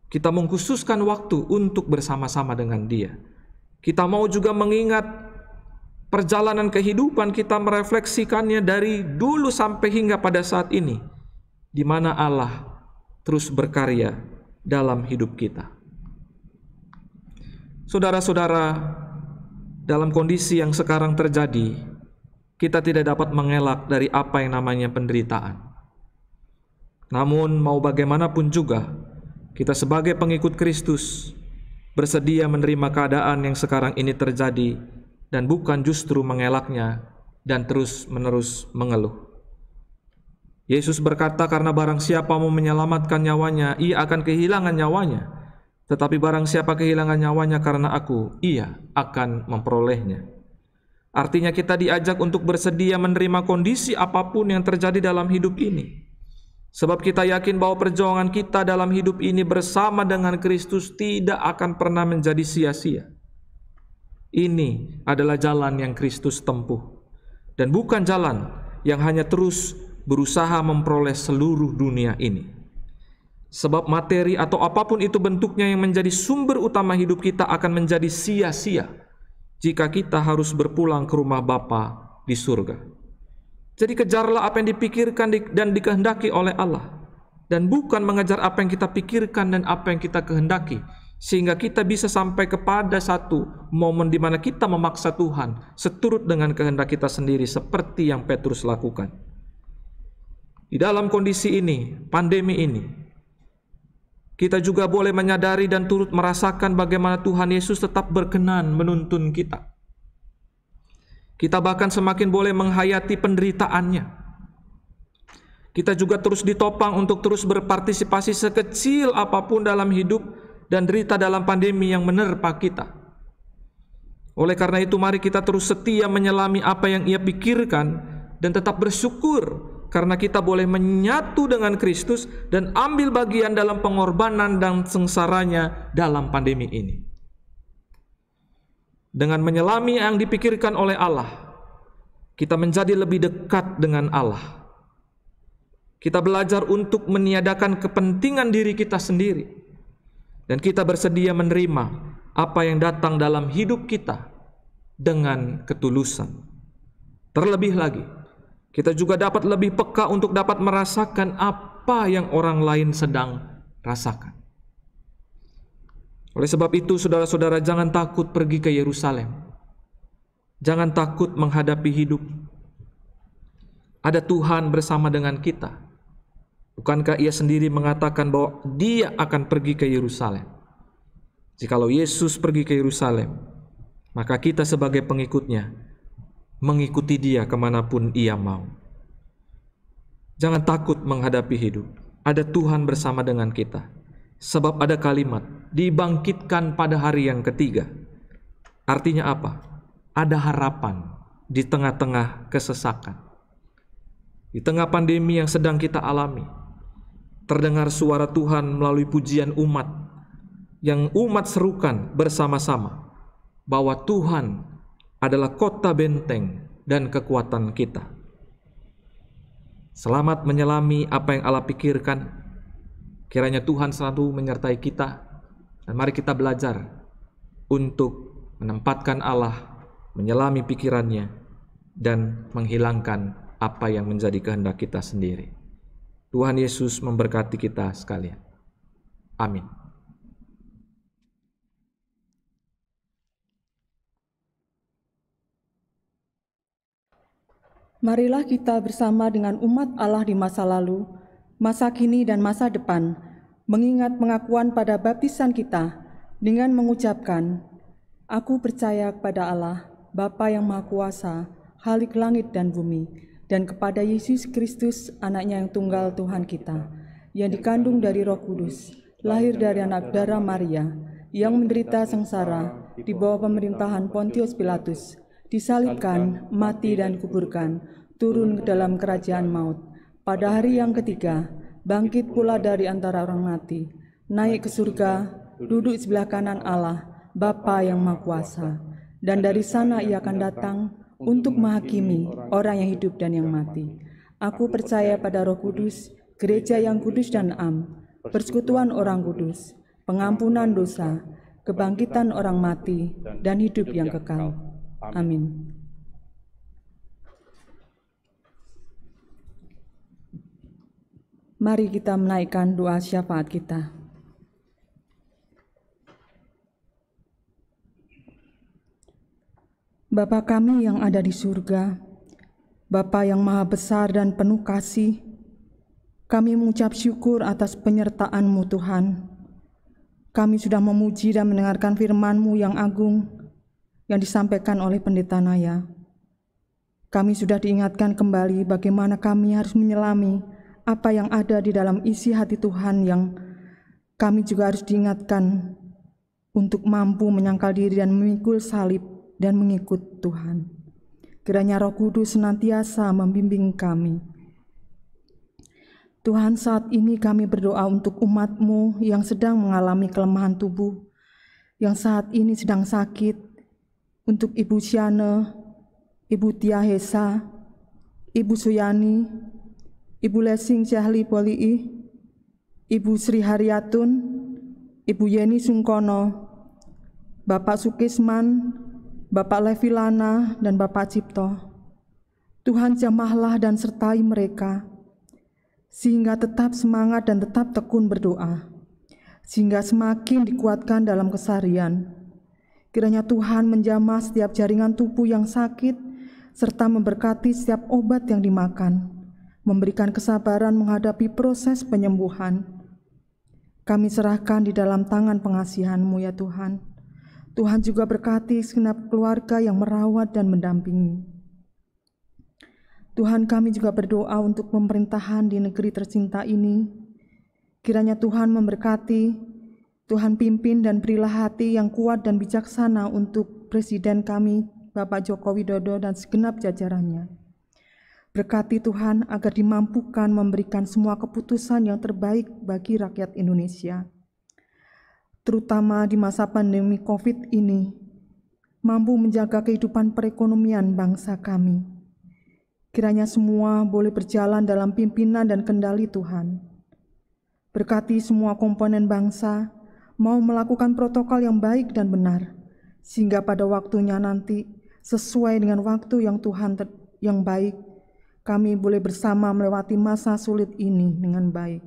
Kita mengkhususkan waktu untuk bersama-sama dengan Dia. Kita mau juga mengingat perjalanan kehidupan kita, merefleksikannya dari dulu sampai hingga pada saat ini, di mana Allah terus berkarya dalam hidup kita. Saudara-saudara, dalam kondisi yang sekarang terjadi, kita tidak dapat mengelak dari apa yang namanya penderitaan. Namun mau bagaimanapun juga, kita sebagai pengikut Kristus bersedia menerima keadaan yang sekarang ini terjadi dan bukan justru mengelaknya dan terus-menerus mengeluh. Yesus berkata, karena barang siapa mau menyelamatkan nyawanya, ia akan kehilangan nyawanya. Tetapi barang siapa kehilangan nyawanya karena aku, ia akan memperolehnya. Artinya kita diajak untuk bersedia menerima kondisi apapun yang terjadi dalam hidup ini. Sebab kita yakin bahwa perjuangan kita dalam hidup ini bersama dengan Kristus tidak akan pernah menjadi sia-sia. Ini adalah jalan yang Kristus tempuh, dan bukan jalan yang hanya terus berusaha memperoleh seluruh dunia ini. Sebab materi atau apapun itu bentuknya yang menjadi sumber utama hidup kita akan menjadi sia-sia jika kita harus berpulang ke rumah Bapa di surga. Jadi kejarlah apa yang dipikirkan dan dikehendaki oleh Allah, dan bukan mengejar apa yang kita pikirkan dan apa yang kita kehendaki, sehingga kita bisa sampai kepada satu momen di mana kita memaksa Tuhan seturut dengan kehendak kita sendiri, seperti yang Petrus lakukan. Di dalam kondisi ini, pandemi ini, kita juga boleh menyadari dan turut merasakan bagaimana Tuhan Yesus tetap berkenan menuntun kita. Kita bahkan semakin boleh menghayati penderitaannya. Kita juga terus ditopang untuk terus berpartisipasi sekecil apapun dalam hidup dan derita dalam pandemi yang menerpa kita. Oleh karena itu, mari kita terus setia menyelami apa yang Ia pikirkan dan tetap bersyukur karena kita boleh menyatu dengan Kristus dan ambil bagian dalam pengorbanan dan sengsaranya dalam pandemi ini. Dengan menyelami yang dipikirkan oleh Allah, kita menjadi lebih dekat dengan Allah. Kita belajar untuk meniadakan kepentingan diri kita sendiri, dan kita bersedia menerima apa yang datang dalam hidup kita dengan ketulusan. Terlebih lagi, kita juga dapat lebih peka untuk dapat merasakan apa yang orang lain sedang rasakan. Oleh sebab itu, saudara-saudara, jangan takut pergi ke Yerusalem. Jangan takut menghadapi hidup. Ada Tuhan bersama dengan kita. Bukankah Ia sendiri mengatakan bahwa Dia akan pergi ke Yerusalem? Jikalau Yesus pergi ke Yerusalem, maka kita sebagai pengikutnya mengikuti Dia kemanapun Ia mau. Jangan takut menghadapi hidup. Ada Tuhan bersama dengan kita. Sebab ada kalimat, dibangkitkan pada hari yang ketiga. Artinya apa? Ada harapan di tengah-tengah kesesakan. Di tengah pandemi yang sedang kita alami, terdengar suara Tuhan melalui pujian umat, yang umat serukan bersama-sama, bahwa Tuhan adalah kota benteng dan kekuatan kita. Selamat menyelami apa yang Allah pikirkan. Kiranya Tuhan selalu menyertai kita, dan mari kita belajar untuk menempatkan Allah, menyelami pikirannya, dan menghilangkan apa yang menjadi kehendak kita sendiri. Tuhan Yesus memberkati kita sekalian. Amin. Marilah kita bersama dengan umat Allah di masa lalu, masa kini dan masa depan, mengingat pengakuan pada baptisan kita dengan mengucapkan, Aku percaya kepada Allah, Bapa yang Maha Kuasa, Khalik langit dan bumi, dan kepada Yesus Kristus, Anaknya yang tunggal Tuhan kita, yang dikandung dari Roh Kudus, lahir dari anak darah Maria, yang menderita sengsara di bawah pemerintahan Pontius Pilatus, disalibkan, mati dan kuburkan, turun ke dalam kerajaan maut. Pada hari yang ketiga, bangkit pula dari antara orang mati, naik ke surga, duduk di sebelah kanan Allah, Bapa yang Maha Kuasa. Dan dari sana Ia akan datang untuk menghakimi orang yang hidup dan yang mati. Aku percaya pada Roh Kudus, gereja yang kudus dan am, persekutuan orang kudus, pengampunan dosa, kebangkitan orang mati, dan hidup yang kekal. Amin. Mari kita menaikkan doa syafaat kita. Bapa kami yang ada di surga, Bapa yang maha besar dan penuh kasih, kami mengucap syukur atas penyertaan-Mu Tuhan. Kami sudah memuji dan mendengarkan firman-Mu yang agung yang disampaikan oleh Pendeta Naya. Kami sudah diingatkan kembali bagaimana kami harus menyelami apa yang ada di dalam isi hati Tuhan, yang kami juga harus diingatkan untuk mampu menyangkal diri dan memikul salib dan mengikut Tuhan. Kiranya Roh Kudus senantiasa membimbing kami. Tuhan, saat ini kami berdoa untuk umat-Mu yang sedang mengalami kelemahan tubuh, yang saat ini sedang sakit, untuk Ibu Syane, Ibu Tia Hesa, Ibu Suyani, Ibu Lesing Syahli Polii, Ibu Sri Haryatun, Ibu Yeni Sungkono, Bapak Sukisman, Bapak Levilana, dan Bapak Cipto. Tuhan, jamahlah dan sertai mereka, sehingga tetap semangat dan tetap tekun berdoa, sehingga semakin dikuatkan dalam keseharian. Kiranya Tuhan menjamah setiap jaringan tubuh yang sakit, serta memberkati setiap obat yang dimakan, memberikan kesabaran menghadapi proses penyembuhan. Kami serahkan di dalam tangan pengasihan-Mu ya Tuhan. Tuhan juga berkati segenap keluarga yang merawat dan mendampingi. Tuhan, kami juga berdoa untuk pemerintahan di negeri tercinta ini. Kiranya Tuhan memberkati, Tuhan pimpin dan berilah hati yang kuat dan bijaksana untuk Presiden kami, Bapak Joko Widodo dan segenap jajarannya. Berkati Tuhan agar dimampukan memberikan semua keputusan yang terbaik bagi rakyat Indonesia, terutama di masa pandemi COVID ini, mampu menjaga kehidupan perekonomian bangsa kami. Kiranya semua boleh berjalan dalam pimpinan dan kendali Tuhan. Berkati semua komponen bangsa mau melakukan protokol yang baik dan benar, sehingga pada waktunya nanti, sesuai dengan waktu yang Tuhan yang baik, kami boleh bersama melewati masa sulit ini dengan baik.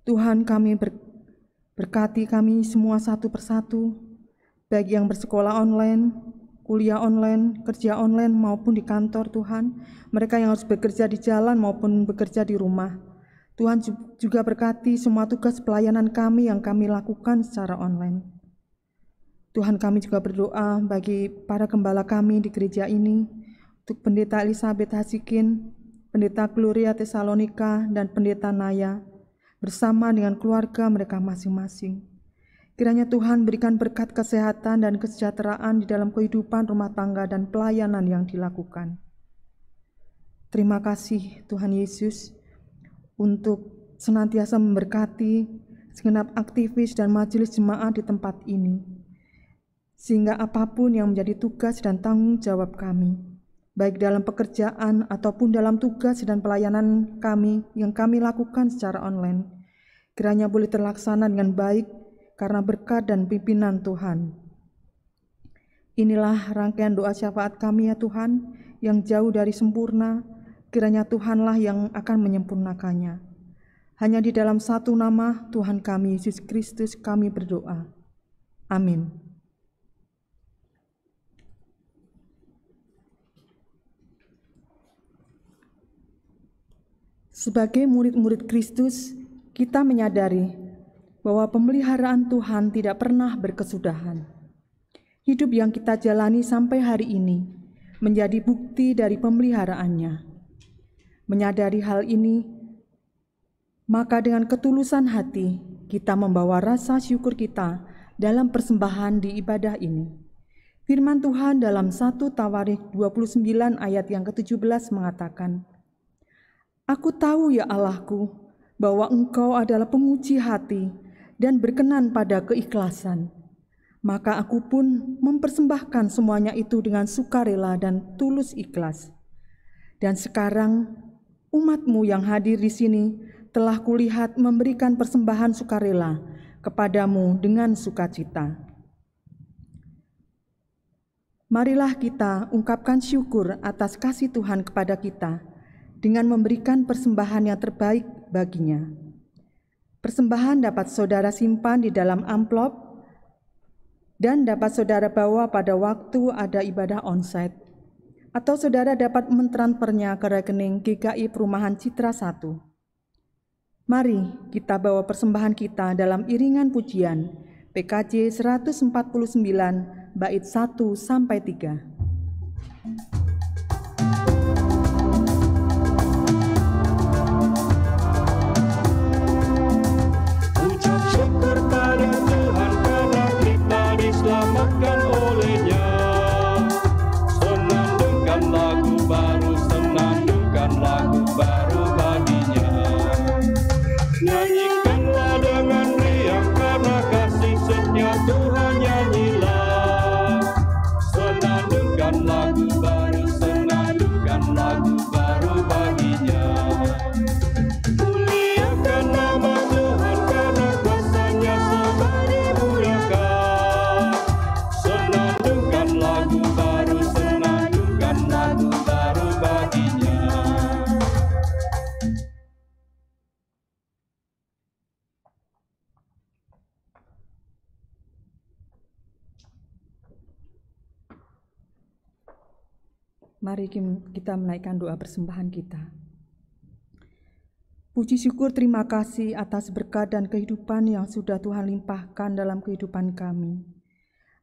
Tuhan, kami berkati kami semua satu persatu, baik yang bersekolah online, kuliah online, kerja online maupun di kantor Tuhan, mereka yang harus bekerja di jalan maupun bekerja di rumah. Tuhan juga berkati semua tugas pelayanan kami yang kami lakukan secara online. Tuhan, kami juga berdoa bagi para gembala kami di gereja ini, untuk Pendeta Elizabeth Hasikin, Pendeta Gloria Tesalonika, dan Pendeta Naya, bersama dengan keluarga mereka masing-masing. Kiranya Tuhan berikan berkat kesehatan dan kesejahteraan di dalam kehidupan rumah tangga dan pelayanan yang dilakukan. Terima kasih Tuhan Yesus untuk senantiasa memberkati segenap aktivis dan majelis jemaat di tempat ini, sehingga apapun yang menjadi tugas dan tanggung jawab kami, baik dalam pekerjaan ataupun dalam tugas dan pelayanan kami yang kami lakukan secara online, kiranya boleh terlaksana dengan baik karena berkat dan pimpinan Tuhan. Inilah rangkaian doa syafaat kami ya Tuhan, yang jauh dari sempurna, kiranya Tuhanlah yang akan menyempurnakannya. Hanya di dalam satu nama Tuhan kami, Yesus Kristus, kami berdoa. Amin. Sebagai murid-murid Kristus, kita menyadari bahwa pemeliharaan Tuhan tidak pernah berkesudahan. Hidup yang kita jalani sampai hari ini menjadi bukti dari pemeliharaannya. Menyadari hal ini, maka dengan ketulusan hati kita membawa rasa syukur kita dalam persembahan di ibadah ini. Firman Tuhan dalam 1 Tawarikh 29 ayat yang ke-17 mengatakan, "Aku tahu ya Allahku, bahwa Engkau adalah penguji hati dan berkenan pada keikhlasan. Maka aku pun mempersembahkan semuanya itu dengan sukarela dan tulus ikhlas. Dan sekarang umat-Mu yang hadir di sini telah kulihat memberikan persembahan sukarela kepadamu dengan sukacita. Marilah kita ungkapkan syukur atas kasih Tuhan kepada kita dengan memberikan persembahan yang terbaik baginya. Persembahan dapat saudara simpan di dalam amplop dan dapat saudara bawa pada waktu ada ibadah onsite, atau saudara dapat mentransfernya ke rekening GKI Perumahan Citra 1. Mari kita bawa persembahan kita dalam iringan pujian PKJ 149 bait 1 sampai 3. Ucap syukur pada Tuhan karena kita diselamatkan oleh-Nya. Senandungkan lagu baru, senandungkan lagu baru baginya. Nyanyikanlah dengan riang karena kasih setia Tuhan, nyanyilah. Senandungkan lagu baru, senandungkan lagu baru baginya. Muliakan nama Tuhan karena kuasa-Nya sembah dimuliakan. Senandungkan lagu baru, senandungkan lagu baru baginya. Mari kita menaikkan doa persembahan kita. Puji syukur terima kasih atas berkat dan kehidupan yang sudah Tuhan limpahkan dalam kehidupan kami.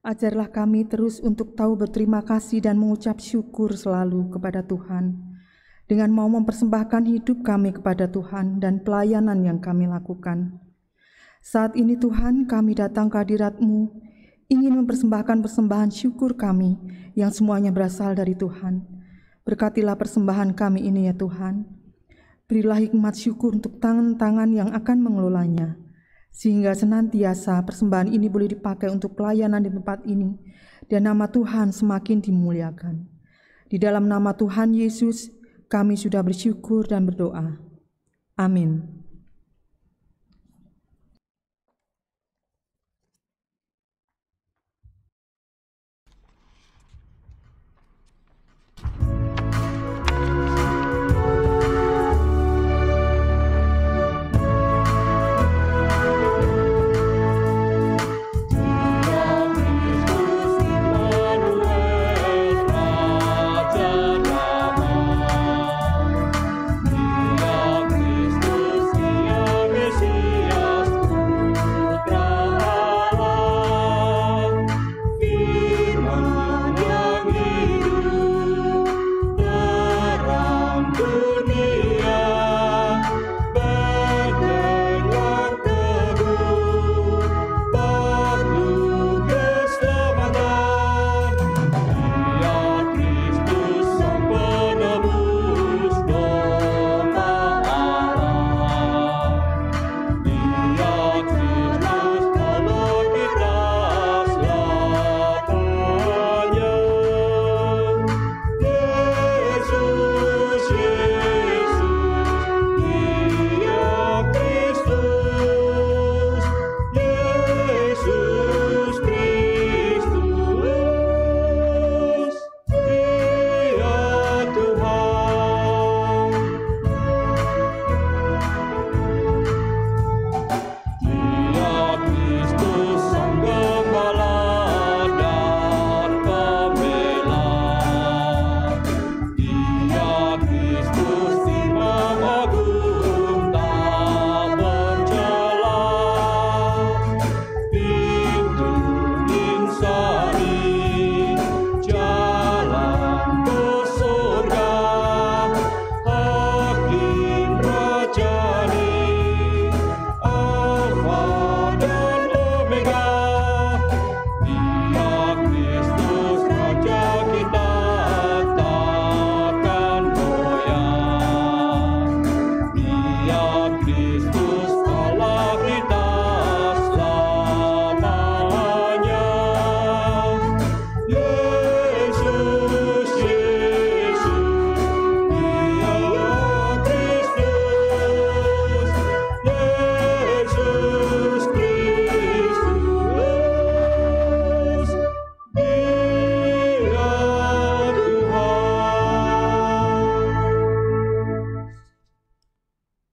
Ajarlah kami terus untuk tahu berterima kasih dan mengucap syukur selalu kepada Tuhan, dengan mau mempersembahkan hidup kami kepada Tuhan dan pelayanan yang kami lakukan. Saat ini Tuhan, kami datang ke hadirat-Mu, ingin mempersembahkan persembahan syukur kami yang semuanya berasal dari Tuhan. Berkatilah persembahan kami ini ya Tuhan. Berilah hikmat syukur untuk tangan-tangan yang akan mengelolanya, sehingga senantiasa persembahan ini boleh dipakai untuk pelayanan di tempat ini, dan nama Tuhan semakin dimuliakan. Di dalam nama Tuhan Yesus, kami sudah bersyukur dan berdoa. Amin.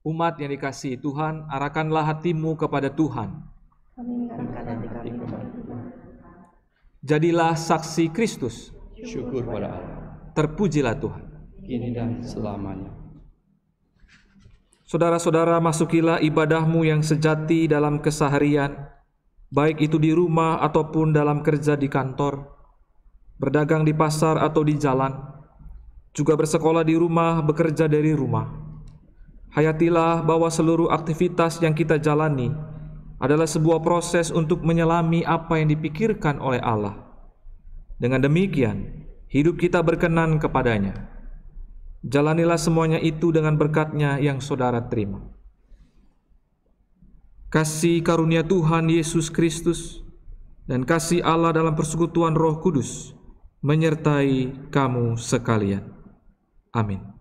Umat yang dikasihi Tuhan, arahkanlah hatimu kepada Tuhan. Kami mengarahkan hati kami kepada Tuhan. Jadilah saksi Kristus. Syukur pada Allah, Terpujilah Tuhan. kini dan selamanya. Saudara-saudara, masukilah ibadahmu yang sejati dalam keseharian, baik itu di rumah ataupun dalam kerja di kantor, berdagang di pasar atau di jalan, juga bersekolah di rumah, bekerja dari rumah. Hayatilah bahwa seluruh aktivitas yang kita jalani adalah sebuah proses untuk menyelami apa yang dipikirkan oleh Allah. Dengan demikian, hidup kita berkenan kepadanya. Jalanilah semuanya itu dengan berkat-Nya yang saudara terima. Kasih karunia Tuhan Yesus Kristus dan kasih Allah dalam persekutuan Roh Kudus menyertai kamu sekalian. Amin.